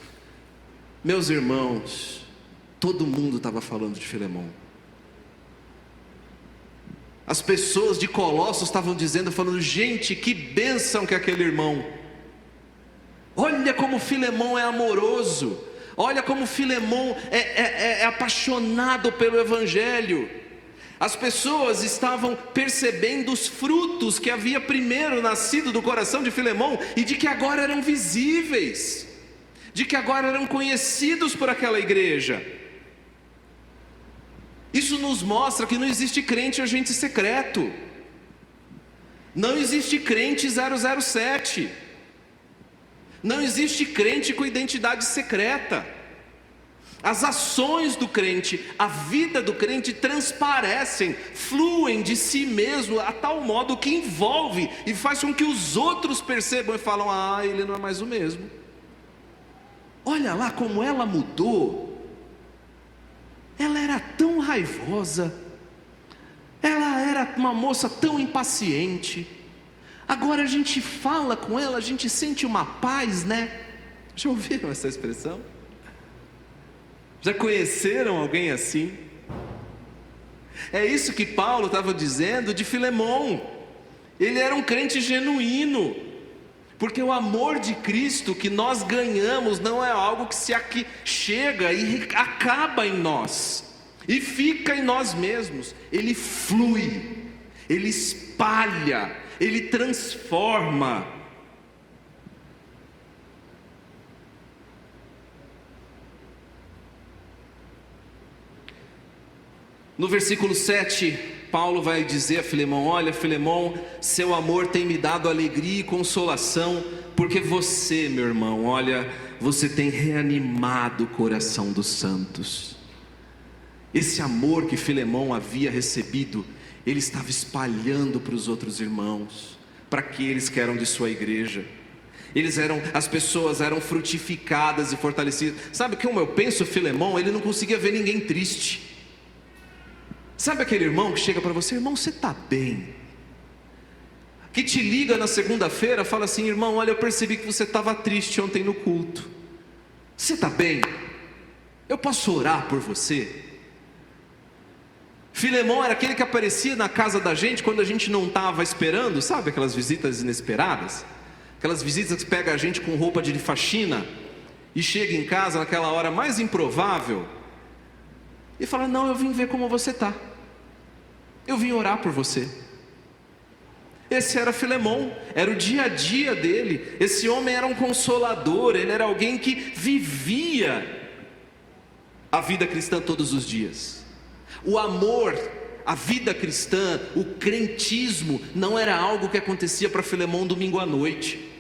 Speaker 1: Meus irmãos, todo mundo estava falando de Filemão. As pessoas de Colossos estavam dizendo, falando: gente, que bênção que é aquele irmão. Olha como Filemão é amoroso, olha como Filemão é apaixonado pelo Evangelho. As pessoas estavam percebendo os frutos que havia primeiro nascido do coração de Filemão e de que agora eram visíveis, de que agora eram conhecidos por aquela igreja. Isso nos mostra que não existe crente agente secreto, não existe crente 007, não existe crente com identidade secreta. As ações do crente, a vida do crente transparecem, fluem de si mesmo a tal modo que envolve e faz com que os outros percebam e falam: ah, ele não é mais o mesmo. Olha lá como ela mudou. Ela era tão raivosa, ela era uma moça tão impaciente. Agora a gente fala com ela, a gente sente uma paz, né? Já ouviram essa expressão? Já conheceram alguém assim? É isso que Paulo estava dizendo de Filemon. Ele era um crente genuíno, porque o amor de Cristo que nós ganhamos não é algo que chega e acaba em nós e fica em nós mesmos. Ele flui, ele espalha, ele transforma. No versículo 7, Paulo vai dizer a Filemon: olha, Filemon, seu amor tem me dado alegria e consolação, porque você, meu irmão, olha, você tem reanimado o coração dos santos. Esse amor que Filemon havia recebido, ele estava espalhando para os outros irmãos, para aqueles que eram de sua igreja. As pessoas eram frutificadas e fortalecidas. Sabe como eu penso, Filemon? Ele não conseguia ver ninguém triste. Sabe aquele irmão que chega para você: irmão, você está bem? Que te liga na segunda-feira, fala assim: irmão, olha, eu percebi que você estava triste ontem no culto. Você está bem? Eu posso orar por você? Filemon era aquele que aparecia na casa da gente quando a gente não estava esperando, sabe aquelas visitas inesperadas? Aquelas visitas que pegam a gente com roupa de faxina e chega em casa naquela hora mais improvável e fala: não, eu vim ver como você está, eu vim orar por você. Esse era Filemon, era o dia a dia dele. Esse homem era um consolador, ele era alguém que vivia a vida cristã todos os dias. O amor, a vida cristã, o crentismo não era algo que acontecia para Filemon domingo à noite,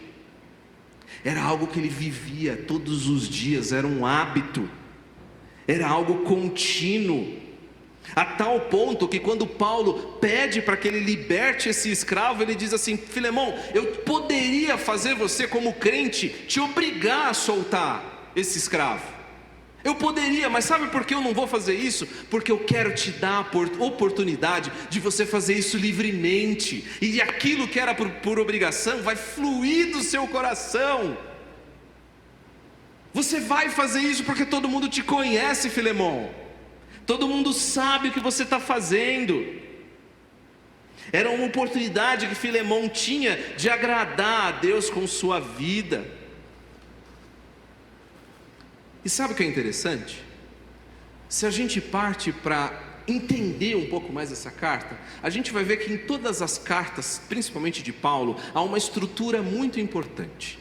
Speaker 1: era algo que ele vivia todos os dias, era um hábito, era algo contínuo, a tal ponto que quando Paulo pede para que ele liberte esse escravo, ele diz assim: Filemon, eu poderia fazer você como crente, te obrigar a soltar esse escravo, eu poderia, mas sabe por que eu não vou fazer isso? Porque eu quero te dar a oportunidade de você fazer isso livremente, e aquilo que era por obrigação vai fluir do seu coração. Você vai fazer isso porque todo mundo te conhece, Filemon. Todo mundo sabe o que você está fazendo. Era uma oportunidade que Filemon tinha de agradar a Deus com sua vida. E sabe o que é interessante? Se a gente parte para entender um pouco mais essa carta, a gente vai ver que em todas as cartas, principalmente de Paulo, há uma estrutura muito importante.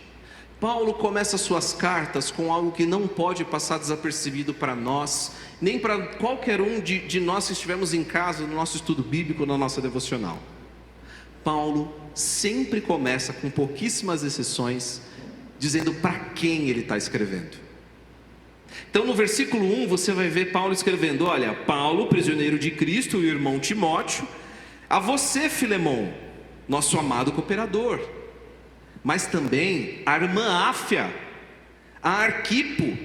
Speaker 1: Paulo começa suas cartas com algo que não pode passar desapercebido para nós, nem para qualquer um de nós que estivermos em casa, no nosso estudo bíblico, na nossa devocional. Paulo sempre começa, com pouquíssimas exceções, dizendo para quem ele está escrevendo. Então no versículo 1 você vai ver Paulo escrevendo: olha, Paulo, prisioneiro de Cristo, e o irmão Timóteo, a você, Filemon, nosso amado cooperador, mas também a irmã Áfia, a Arquipo,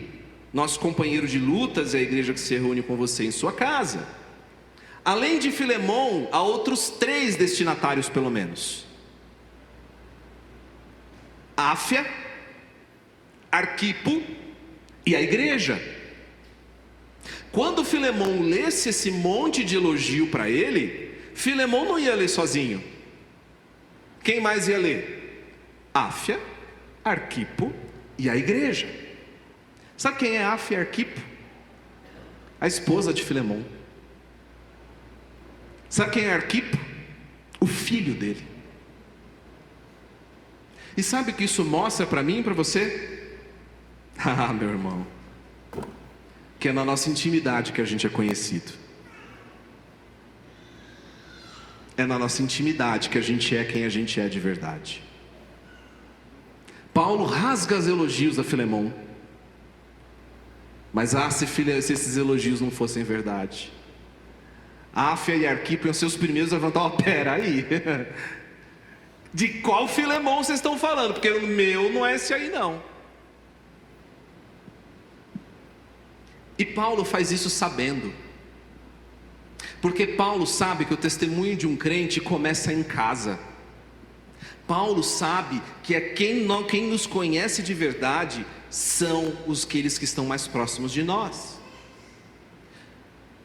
Speaker 1: nosso companheiro de lutas, e a igreja que se reúne com você em sua casa. Além de Filemon, há outros 3 destinatários pelo menos: Áfia, Arquipo e a igreja. Quando Filemon lesse esse monte de elogio para ele, Filemon não ia ler sozinho. Quem mais ia ler? Áfia, Arquipo e a igreja. Sabe quem é Áfia e Arquipo? A esposa de Filemon. Sabe quem é Arquipo? O filho dele. E sabe o que isso mostra para mim e para você? Ah, meu irmão, que é na nossa intimidade que a gente é conhecido. É na nossa intimidade que a gente é quem a gente é de verdade. Paulo rasga os elogios a Filemon, mas se esses elogios não fossem verdade, Áfia e Arquipo iam ser os primeiros a levantar: pera aí, de qual Filemon vocês estão falando? Porque o meu não é esse aí não. E Paulo faz isso sabendo, porque Paulo sabe que o testemunho de um crente começa em casa. Paulo sabe que quem nos conhece de verdade são aqueles que estão mais próximos de nós.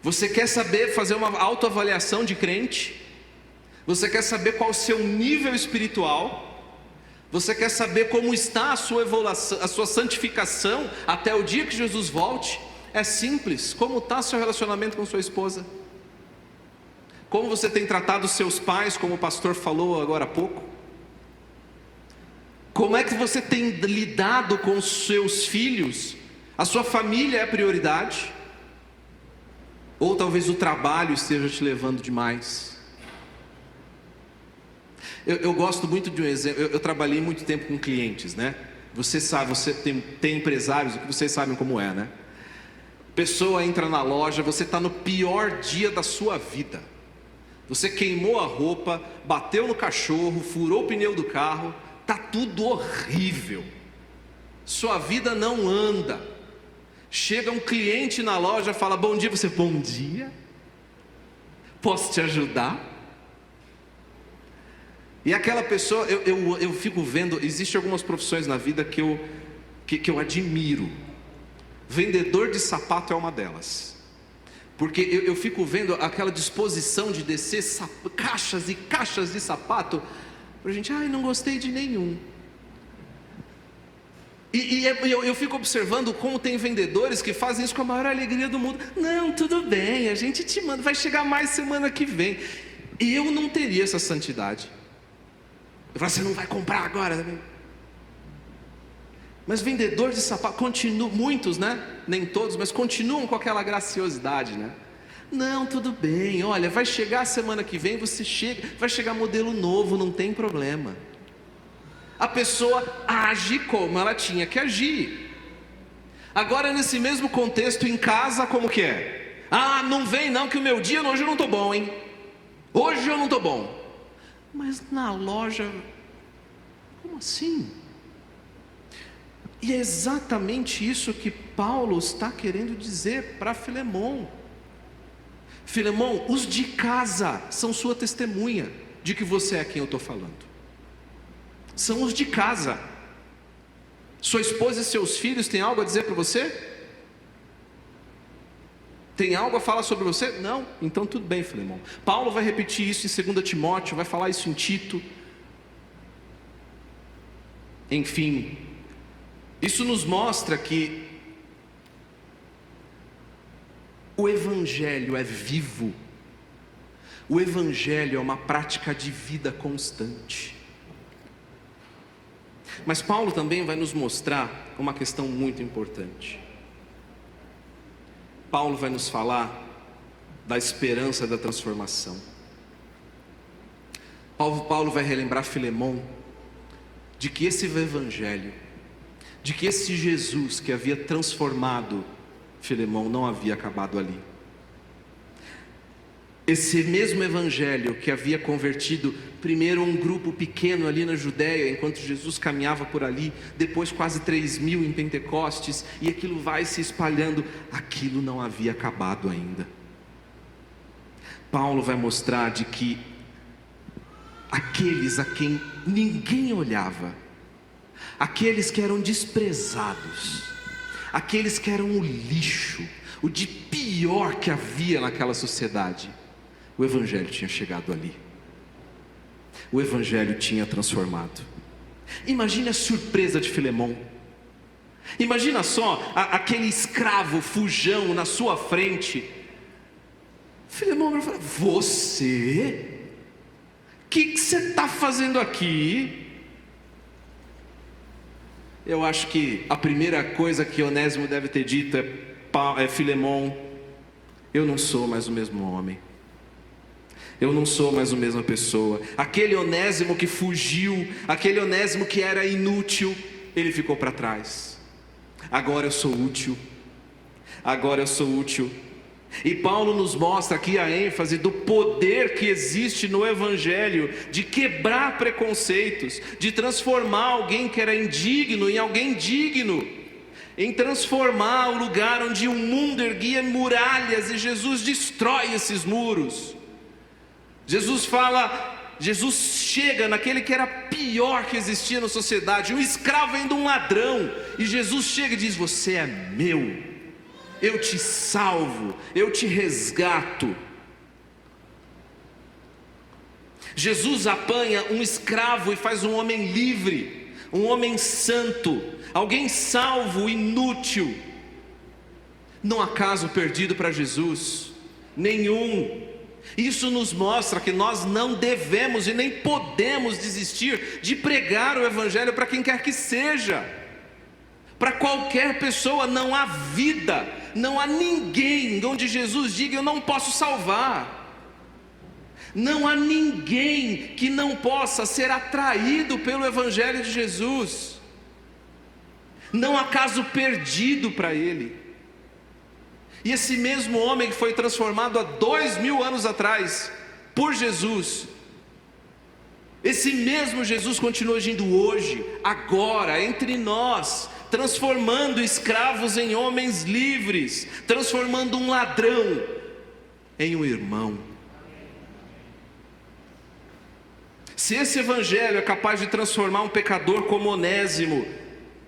Speaker 1: Você quer saber fazer uma autoavaliação de crente? Você quer saber qual o seu nível espiritual? Você quer saber como está a sua evolução, a sua santificação até o dia que Jesus volte? É simples. Como está seu relacionamento com sua esposa? Como você tem tratado seus pais, como o pastor falou agora há pouco? Como é que você tem lidado com os seus filhos? A sua família é a prioridade? Ou talvez o trabalho esteja te levando demais? Eu gosto muito de um exemplo. Eu trabalhei muito tempo com clientes, né? Você sabe, você tem empresários, que vocês sabem como é, né? Pessoa entra na loja, você está no pior dia da sua vida. Você queimou a roupa, bateu no cachorro, furou o pneu do carro, está tudo horrível. Sua vida não anda. Chega um cliente na loja, fala bom dia, você, bom dia? Posso te ajudar? E aquela pessoa, eu fico vendo, existem algumas profissões na vida que eu admiro. Vendedor de sapato é uma delas. Porque eu fico vendo aquela disposição de descer caixas e caixas de sapato. A gente, não gostei de nenhum. Eu fico observando como tem vendedores que fazem isso com a maior alegria do mundo. Não, tudo bem, a gente te manda, vai chegar mais semana que vem. E eu não teria essa santidade. Eu falo, você não vai comprar agora também. Mas vendedor de sapato, muitos, né? Nem todos, mas continuam com aquela graciosidade, né? Não, tudo bem, olha, vai chegar a semana que vem, você chega, vai chegar modelo novo, não tem problema. A pessoa age como ela tinha que agir. Agora nesse mesmo contexto em casa, como que é? Não vem não, que o meu dia hoje eu não estou bom, hein? Hoje eu não estou bom. Mas na loja, como assim? E é exatamente isso que Paulo está querendo dizer para Filemão. Filemão, os de casa são sua testemunha de que você é quem eu estou falando. São os de casa. Sua esposa e seus filhos têm algo a dizer para você? Tem algo a falar sobre você? Não? Então tudo bem, Filemão. Paulo vai repetir isso em 2 Timóteo, vai falar isso em Tito. Enfim, isso nos mostra que o Evangelho é vivo. O Evangelho é uma prática de vida constante. Mas Paulo também vai nos mostrar uma questão muito importante. Paulo vai nos falar da esperança da transformação. Paulo vai relembrar Filemão de que esse Evangelho, de que esse Jesus que havia transformado Filemão não havia acabado ali. Esse mesmo Evangelho que havia convertido primeiro um grupo pequeno ali na Judéia, enquanto Jesus caminhava por ali, depois quase 3.000 em Pentecostes, e aquilo vai se espalhando, aquilo não havia acabado ainda. Paulo vai mostrar de que aqueles a quem ninguém olhava, aqueles que eram desprezados, aqueles que eram o lixo, o de pior que havia naquela sociedade, o Evangelho tinha chegado ali. O Evangelho tinha transformado. Imagine a surpresa de Filemão. Imagina só aquele escravo fujão na sua frente. Filemão vai falar: você? O que você está fazendo aqui? Eu acho que a primeira coisa que Onésimo deve ter dito é: Filemão, eu não sou mais o mesmo homem. Eu não sou mais a mesma pessoa. Aquele Onésimo que fugiu, aquele Onésimo que era inútil, ele ficou para trás. Agora eu sou útil. Agora eu sou útil. E Paulo nos mostra aqui a ênfase do poder que existe no Evangelho de quebrar preconceitos, de transformar alguém que era indigno em alguém digno, em transformar o lugar onde o mundo erguia muralhas, e Jesus destrói esses muros. Jesus chega naquele que era pior que existia na sociedade, um escravo ainda um ladrão, e Jesus chega e diz: você é meu. eu te salvo, eu te resgato. Jesus apanha um escravo e faz um homem livre, um homem santo, alguém salvo, inútil. Não há caso perdido para Jesus, nenhum. Isso nos mostra que nós não devemos e nem podemos desistir de pregar o Evangelho para quem quer que seja. Para qualquer pessoa. Não há vida, não há ninguém onde Jesus diga: eu não posso salvar. Não há ninguém que não possa ser atraído pelo Evangelho de Jesus. Não há caso perdido para ele. E esse mesmo homem que foi transformado há 2000 anos atrás por Jesus, esse mesmo Jesus continua agindo hoje, agora, entre nós, transformando escravos em homens livres, transformando um ladrão em um irmão. Se esse evangelho é capaz de transformar um pecador como Onésimo,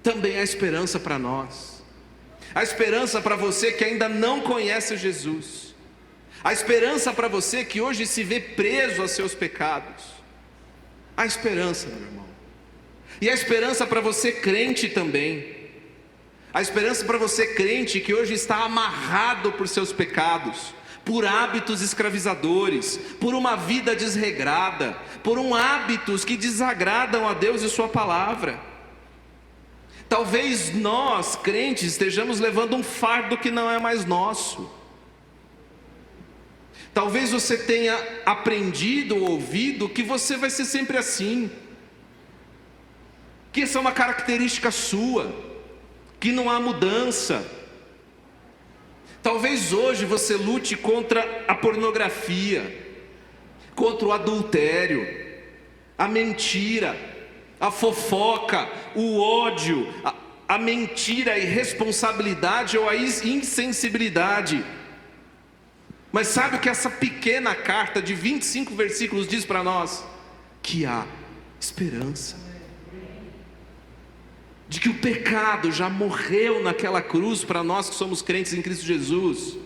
Speaker 1: também há esperança para nós. Há esperança para você que ainda não conhece Jesus. Há esperança para você que hoje se vê preso a seus pecados. Há esperança, meu irmão. E há esperança para você crente também. Há esperança para você crente que hoje está amarrado por seus pecados, por hábitos escravizadores, por uma vida desregrada, por hábitos que desagradam a Deus e sua palavra. Talvez nós, crentes, estejamos levando um fardo que não é mais nosso. Talvez você tenha aprendido ou ouvido que você vai ser sempre assim, que essa é uma característica sua, que não há mudança. Talvez hoje você lute contra a pornografia, contra o adultério, a mentira, a fofoca, o ódio, a mentira, a irresponsabilidade ou a insensibilidade. Mas sabe o que essa pequena carta de 25 versículos diz para nós? Que há esperança, de que o pecado já morreu naquela cruz para nós que somos crentes em Cristo Jesus.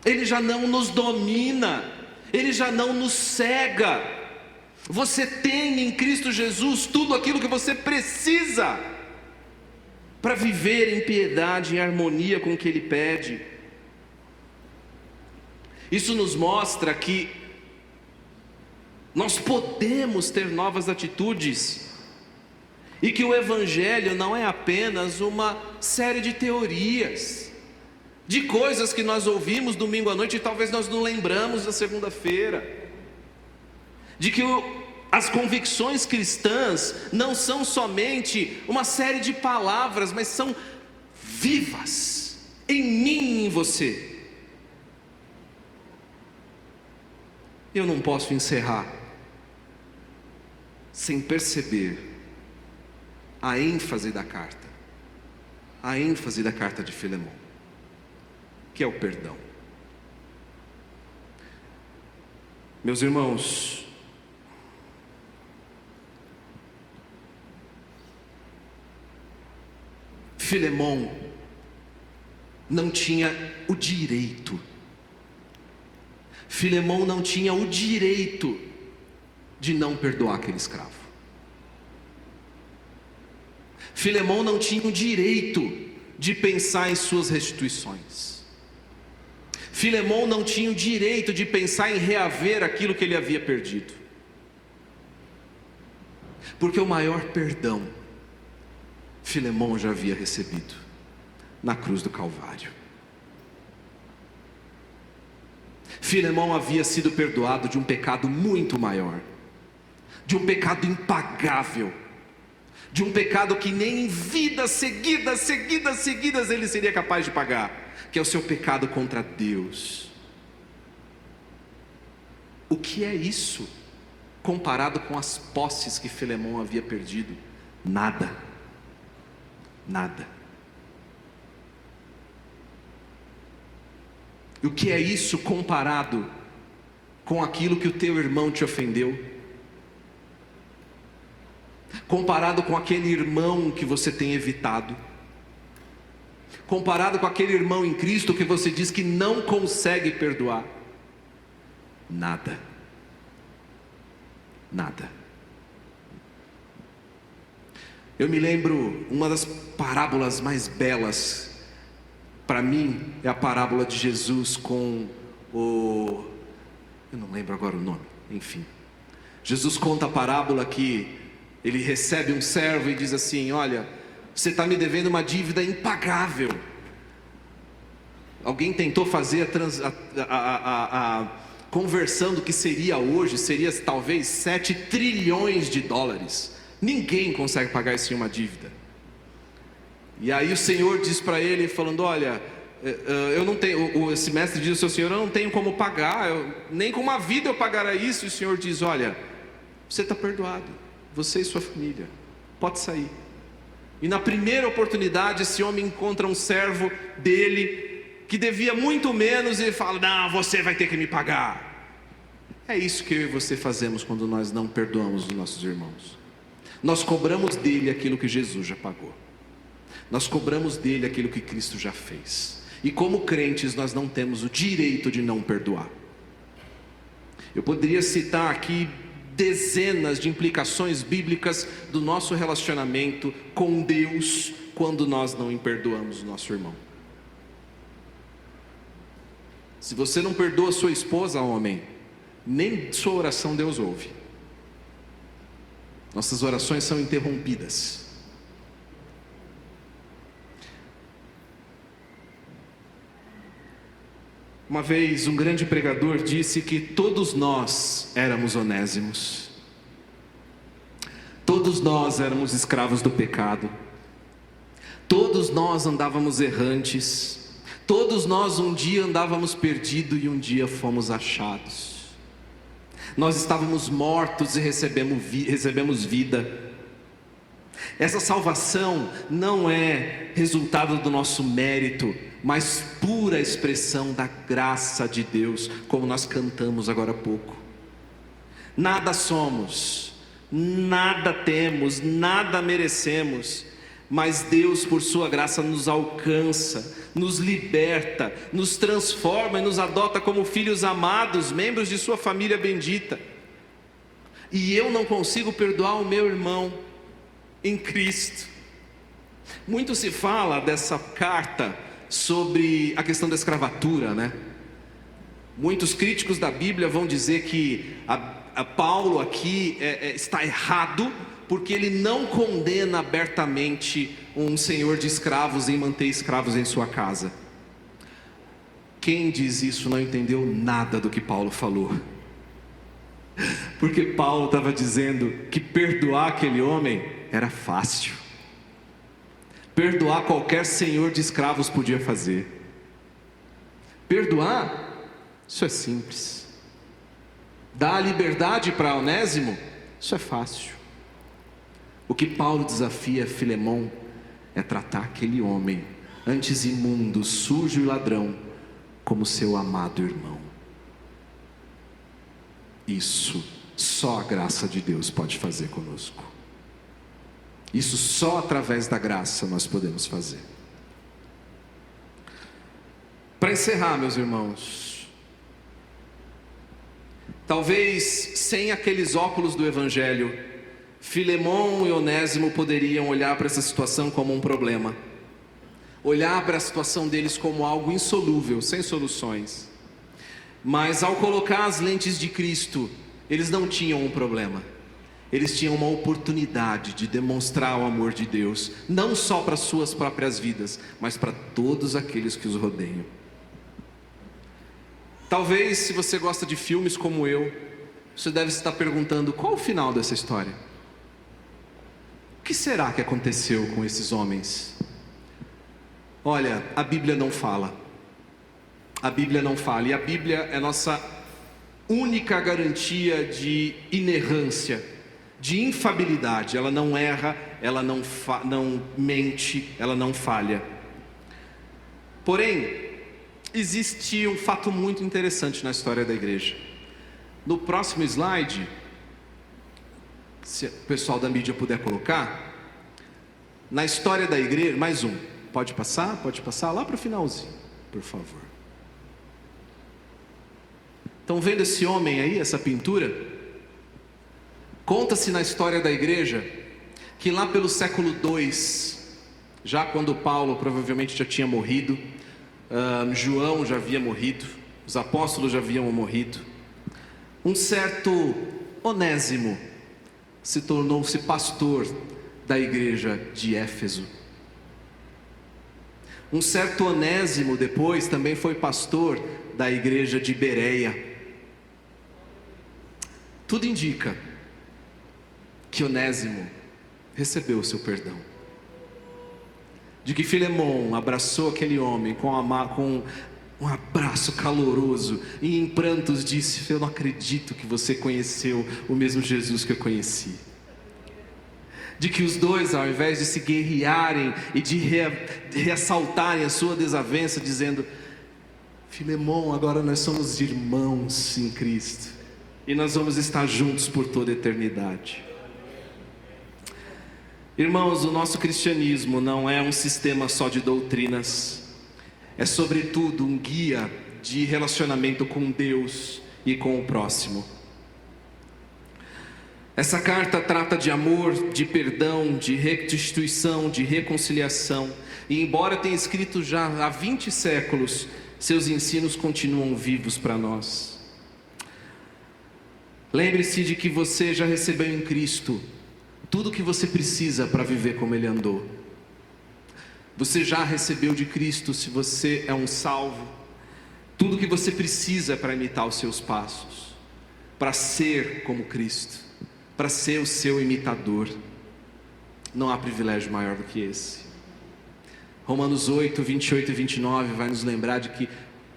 Speaker 1: Ele já não nos domina, ele já não nos cega. Você tem em Cristo Jesus tudo aquilo que você precisa para viver em piedade, em harmonia com o que Ele pede. Isso nos mostra que nós podemos ter novas atitudes e que o Evangelho não é apenas uma série de teorias, de coisas que nós ouvimos domingo à noite e talvez nós não lembramos na segunda-feira. De que as convicções cristãs não são somente uma série de palavras, mas são vivas em mim e em você. Eu não posso encerrar sem perceber a ênfase da carta, a ênfase da carta de Filemão, que é o perdão. Meus irmãos, Filemão não tinha o direito, Filemão não tinha o direito de não perdoar aquele escravo. Filemão não tinha o direito de pensar em suas restituições. Filemão não tinha o direito de pensar em reaver aquilo que ele havia perdido. Porque o maior perdão Filemão já havia recebido na cruz do Calvário. Filemão havia sido perdoado de um pecado muito maior, de um pecado impagável, de um pecado que nem em vidas seguidas ele seria capaz de pagar, que é o seu pecado contra Deus. O que é isso comparado com as posses que Filemão havia perdido? Nada. O que é isso comparado com aquilo que o teu irmão te ofendeu? Comparado com aquele irmão que você tem evitado? comparado com aquele irmão em Cristo que você diz que não consegue perdoar? Nada. Nada. Eu me lembro, uma das parábolas mais belas, para mim, é a parábola de Jesus com eu não lembro agora o nome, enfim. Jesus conta a parábola que ele recebe um servo e diz assim: olha, você está me devendo uma dívida impagável. Alguém tentou fazer a conversão do que seria hoje, seria talvez 7 trilhões de dólares. Ninguém consegue pagar isso em uma dívida. E aí o Senhor diz para ele, falando: olha, eu não tenho, esse mestre diz ao seu senhor: eu não tenho como pagar, nem com uma vida eu pagará isso. E o Senhor diz: olha, você está perdoado, você e sua família, pode sair. E na primeira oportunidade esse homem encontra um servo dele que devia muito menos, e ele fala: não, você vai ter que me pagar. É isso que eu e você fazemos quando nós não perdoamos os nossos irmãos. Nós cobramos dele aquilo que Jesus já pagou. Nós cobramos dele aquilo que Cristo já fez. E como crentes nós não temos o direito de não perdoar. Eu poderia citar aqui dezenas de implicações bíblicas do nosso relacionamento com Deus quando nós não perdoamos o nosso irmão. Se você não perdoa sua esposa, homem, nem sua oração Deus ouve. Nossas orações são interrompidas. Uma vez um grande pregador disse que todos nós éramos onésimos. Todos nós éramos escravos do pecado. Todos nós andávamos errantes. Todos nós um dia andávamos perdidos e um dia fomos achados. Nós estávamos mortos e recebemos vida. Essa salvação não é resultado do nosso mérito, mas pura expressão da graça de Deus, como nós cantamos agora há pouco. Nada somos, nada temos, nada merecemos, mas Deus, por sua graça, nos alcança, nos liberta, nos transforma e nos adota como filhos amados, membros de sua família bendita. E eu não consigo perdoar o meu irmão em Cristo. Muito se fala dessa carta sobre a questão da escravatura, né? Muitos críticos da Bíblia vão dizer que a Paulo aqui está errado, porque ele não condena abertamente um senhor de escravos em manter escravos em sua casa. Quem diz isso não entendeu nada do que Paulo falou. Porque Paulo estava dizendo que perdoar aquele homem era fácil. Perdoar qualquer senhor de escravos podia fazer. Perdoar, isso é simples. Dar a liberdade para Onésimo, isso é fácil. O que Paulo desafia Filemão é tratar aquele homem, antes imundo, sujo e ladrão, como seu amado irmão. Isso só a graça de Deus pode fazer conosco. Isso só através da graça nós podemos fazer. Para encerrar, meus irmãos, talvez sem aqueles óculos do Evangelho, Filemão e Onésimo poderiam olhar para essa situação como um problema, olhar para a situação deles como algo insolúvel, sem soluções. Mas ao colocar as lentes de Cristo, eles não tinham um problema. Eles tinham uma oportunidade de demonstrar o amor de Deus, não só para suas próprias vidas, mas para todos aqueles que os rodeiam. Talvez, se você gosta de filmes como eu, você deve estar perguntando: qual o final dessa história? O que será que aconteceu com esses homens? Olha, a Bíblia não fala. A Bíblia não fala, e a Bíblia é nossa única garantia de inerrância, de infabilidade. Ela não erra, ela não mente, ela não falha. Porém, existe um fato muito interessante na história da igreja. No próximo slide, se o pessoal da mídia puder colocar, na história da igreja, mais um. Pode passar lá para o finalzinho, por favor. Estão vendo esse homem aí, essa pintura? Conta-se na história da igreja que lá pelo século II, já quando Paulo provavelmente já tinha morrido, João já havia morrido, os apóstolos já haviam morrido, um certo Onésimo tornou-se pastor da igreja de Éfeso. Um certo Onésimo depois também foi pastor da igreja de Bereia. Tudo indica que Onésimo recebeu o seu perdão, de que Filemão abraçou aquele homem com um abraço caloroso e em prantos disse: eu não acredito que você conheceu o mesmo Jesus que eu conheci. De que os dois, ao invés de se guerrearem e de ressaltarem a sua desavença, dizendo: Filemão, agora nós somos irmãos em Cristo e nós vamos estar juntos por toda a eternidade. Irmãos, o nosso cristianismo não é um sistema só de doutrinas, é sobretudo um guia de relacionamento com Deus e com o próximo. Essa carta trata de amor, de perdão, de restituição, de reconciliação. E embora tenha escrito já há 20 séculos, seus ensinos continuam vivos para nós. Lembre-se de que você já recebeu em Cristo tudo o que você precisa para viver como Ele andou. Você já recebeu de Cristo, se você é um salvo, tudo o que você precisa para imitar os seus passos, para ser como Cristo, para ser o seu imitador. Não há privilégio maior do que esse. Romanos 8, 28 e 29 vai nos lembrar de que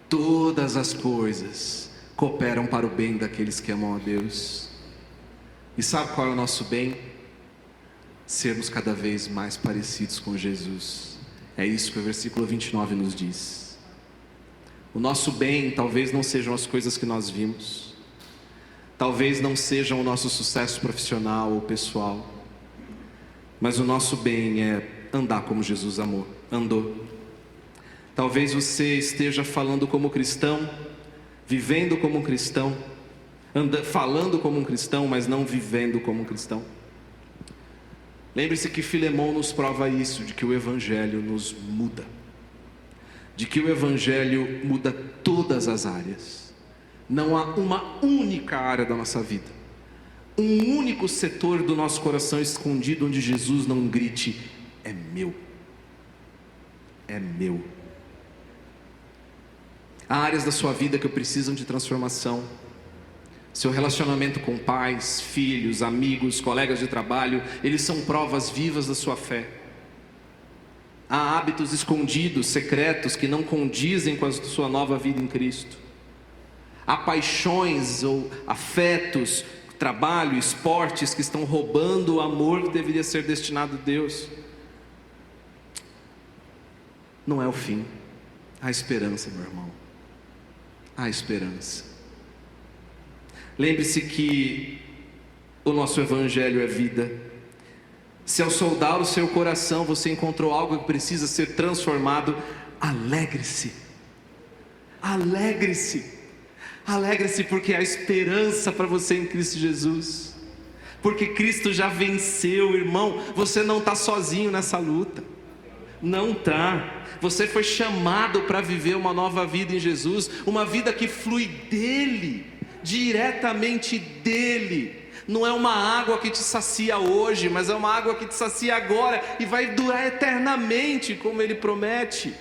Speaker 1: todas as coisas cooperam para o bem daqueles que amam a Deus. E sabe qual é o nosso bem? Sermos cada vez mais parecidos com Jesus. É isso que o versículo 29 nos diz. O nosso bem talvez não sejam as coisas que nós vimos, talvez não sejam o nosso sucesso profissional ou pessoal, mas o nosso bem é andar como Jesus andou. Talvez você esteja falando como cristão, vivendo como um cristão, falando como um cristão, mas não vivendo como um cristão. Lembre-se que Filemão nos prova isso, de que o Evangelho nos muda, de que o Evangelho muda todas as áreas. Não há uma única área da nossa vida, um único setor do nosso coração escondido onde Jesus não grite: é meu, é meu. Há áreas da sua vida que precisam de transformação. Seu relacionamento com pais, filhos, amigos, colegas de trabalho, eles são provas vivas da sua fé. Há hábitos escondidos, secretos, que não condizem com a sua nova vida em Cristo. Há paixões ou afetos, trabalho, esportes que estão roubando o amor que deveria ser destinado a Deus. Não é o fim. Há esperança, meu irmão. Há esperança. Lembre-se que o nosso Evangelho é vida. Se ao soldar o seu coração você encontrou algo que precisa ser transformado, alegre-se. Alegre-se. Alegre-se porque há esperança para você em Cristo Jesus. Porque Cristo já venceu, irmão. Você não está sozinho nessa luta. Não está. Você foi chamado para viver uma nova vida em Jesus. Uma vida que flui dEle, diretamente dEle. Não é uma água que te sacia hoje, mas é uma água que te sacia agora e vai durar eternamente, como Ele promete.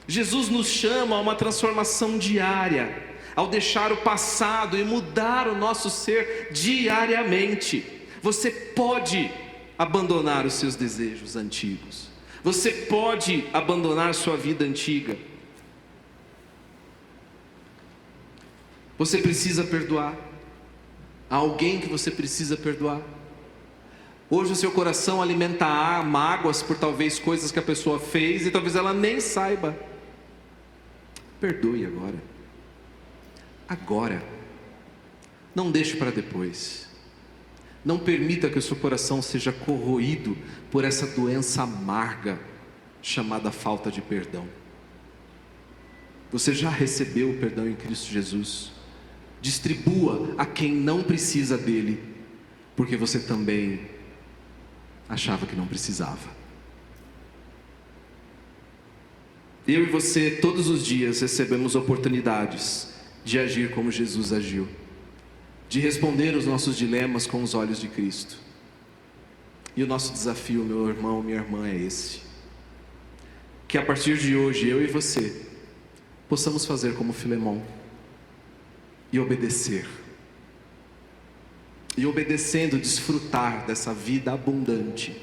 Speaker 1: Jesus nos chama a uma transformação diária, ao deixar o passado e mudar o nosso ser diariamente. Você pode abandonar os seus desejos antigos, você pode abandonar sua vida antiga. Você precisa perdoar. Há alguém que você precisa perdoar. Hoje o seu coração alimenta mágoas por talvez coisas que a pessoa fez e talvez ela nem saiba. Perdoe agora. Agora. Não deixe para depois. Não permita que o seu coração seja corroído por essa doença amarga chamada falta de perdão. Você já recebeu o perdão em Cristo Jesus? Distribua a quem não precisa dele, porque você também achava que não precisava. Eu e você, todos os dias, recebemos oportunidades de agir como Jesus agiu, de responder os nossos dilemas com os olhos de Cristo. E o nosso desafio, meu irmão, minha irmã, é esse: que a partir de hoje, eu e você possamos fazer como Filemão e obedecer. E obedecendo, desfrutar dessa vida abundante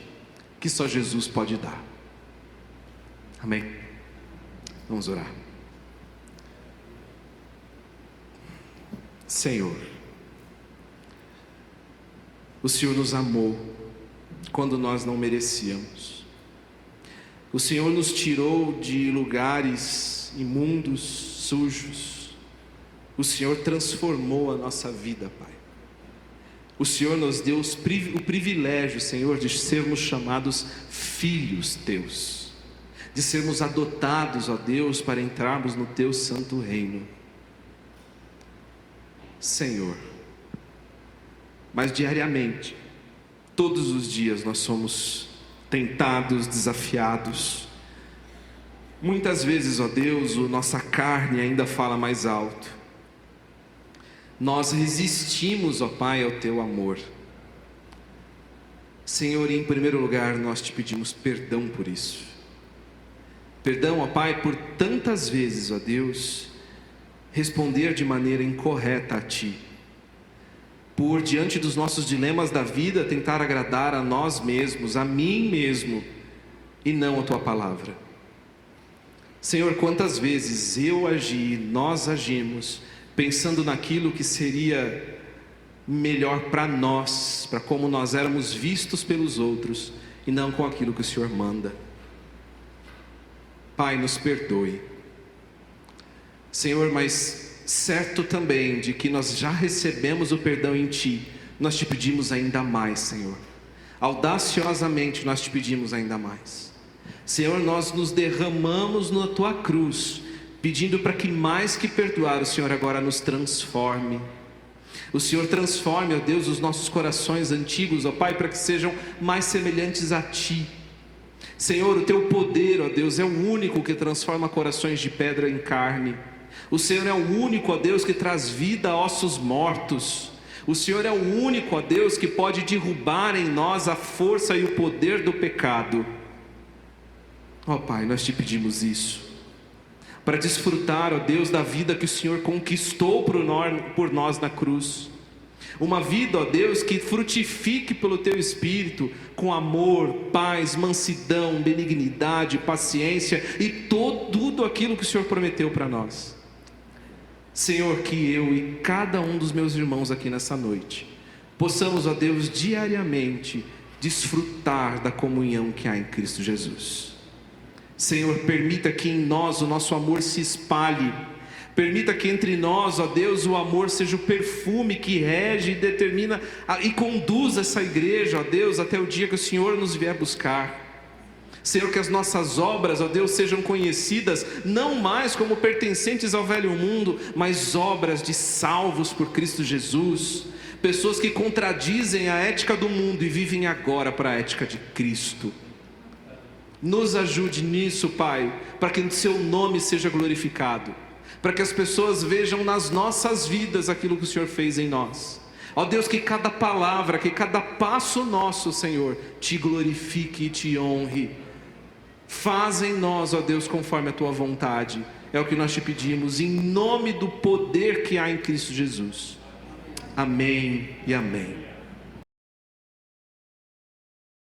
Speaker 1: que só Jesus pode dar. Amém? Vamos orar. Senhor, o Senhor nos amou quando nós não merecíamos. O Senhor nos tirou de lugares imundos, sujos. O Senhor transformou a nossa vida, Pai. O Senhor nos deu o privilégio, Senhor, de sermos chamados filhos Teus, de sermos adotados, ó Deus, para entrarmos no Teu santo reino. Senhor, mas diariamente, todos os dias nós somos tentados, desafiados. Muitas vezes, ó Deus, a nossa carne ainda fala mais alto. Nós resistimos, ó Pai, ao Teu amor. Senhor, em primeiro lugar, nós Te pedimos perdão por isso. Perdão, ó Pai, por tantas vezes, ó Deus, responder de maneira incorreta a Ti. Por, diante dos nossos dilemas da vida, tentar agradar a nós mesmos, a mim mesmo, e não a Tua palavra. Senhor, quantas vezes eu agi, nós agimos, pensando naquilo que seria melhor para nós, para como nós éramos vistos pelos outros, e não com aquilo que o Senhor manda. Pai, nos perdoe. Senhor, mas certo também de que nós já recebemos o perdão em Ti, nós Te pedimos ainda mais, Senhor. Audaciosamente nós Te pedimos ainda mais. Senhor, nós nos derramamos na Tua cruz, pedindo para que mais que perdoar, o Senhor agora nos transforme. O Senhor transforme, ó Deus, os nossos corações antigos, ó Pai, para que sejam mais semelhantes a Ti. Senhor, o Teu poder, ó Deus, é o único que transforma corações de pedra em carne. O Senhor é o único, ó Deus, que traz vida a ossos mortos. O Senhor é o único, ó Deus, que pode derrubar em nós a força e o poder do pecado. Ó Pai, nós Te pedimos isso, para desfrutar, ó Deus, da vida que o Senhor conquistou por nós na cruz. Uma vida, ó Deus, que frutifique pelo Teu Espírito, com amor, paz, mansidão, benignidade, paciência e tudo aquilo que o Senhor prometeu para nós. Senhor, que eu e cada um dos meus irmãos aqui nessa noite possamos, ó Deus, diariamente desfrutar da comunhão que há em Cristo Jesus. Senhor, permita que em nós o nosso amor se espalhe. Permita que entre nós, ó Deus, o amor seja o perfume que rege e determina e conduz essa igreja, ó Deus, até o dia que o Senhor nos vier buscar. Senhor, que as nossas obras, ó Deus, sejam conhecidas não mais como pertencentes ao velho mundo, mas obras de salvos por Cristo Jesus. Pessoas que contradizem a ética do mundo e vivem agora para a ética de Cristo. Nos ajude nisso, Pai, para que o Seu nome seja glorificado, para que as pessoas vejam nas nossas vidas aquilo que o Senhor fez em nós. Ó Deus, que cada palavra, que cada passo nosso, Senhor, Te glorifique e Te honre. Faz em nós, ó Deus, conforme a Tua vontade. É o que nós Te pedimos, em nome do poder que há em Cristo Jesus. Amém e amém.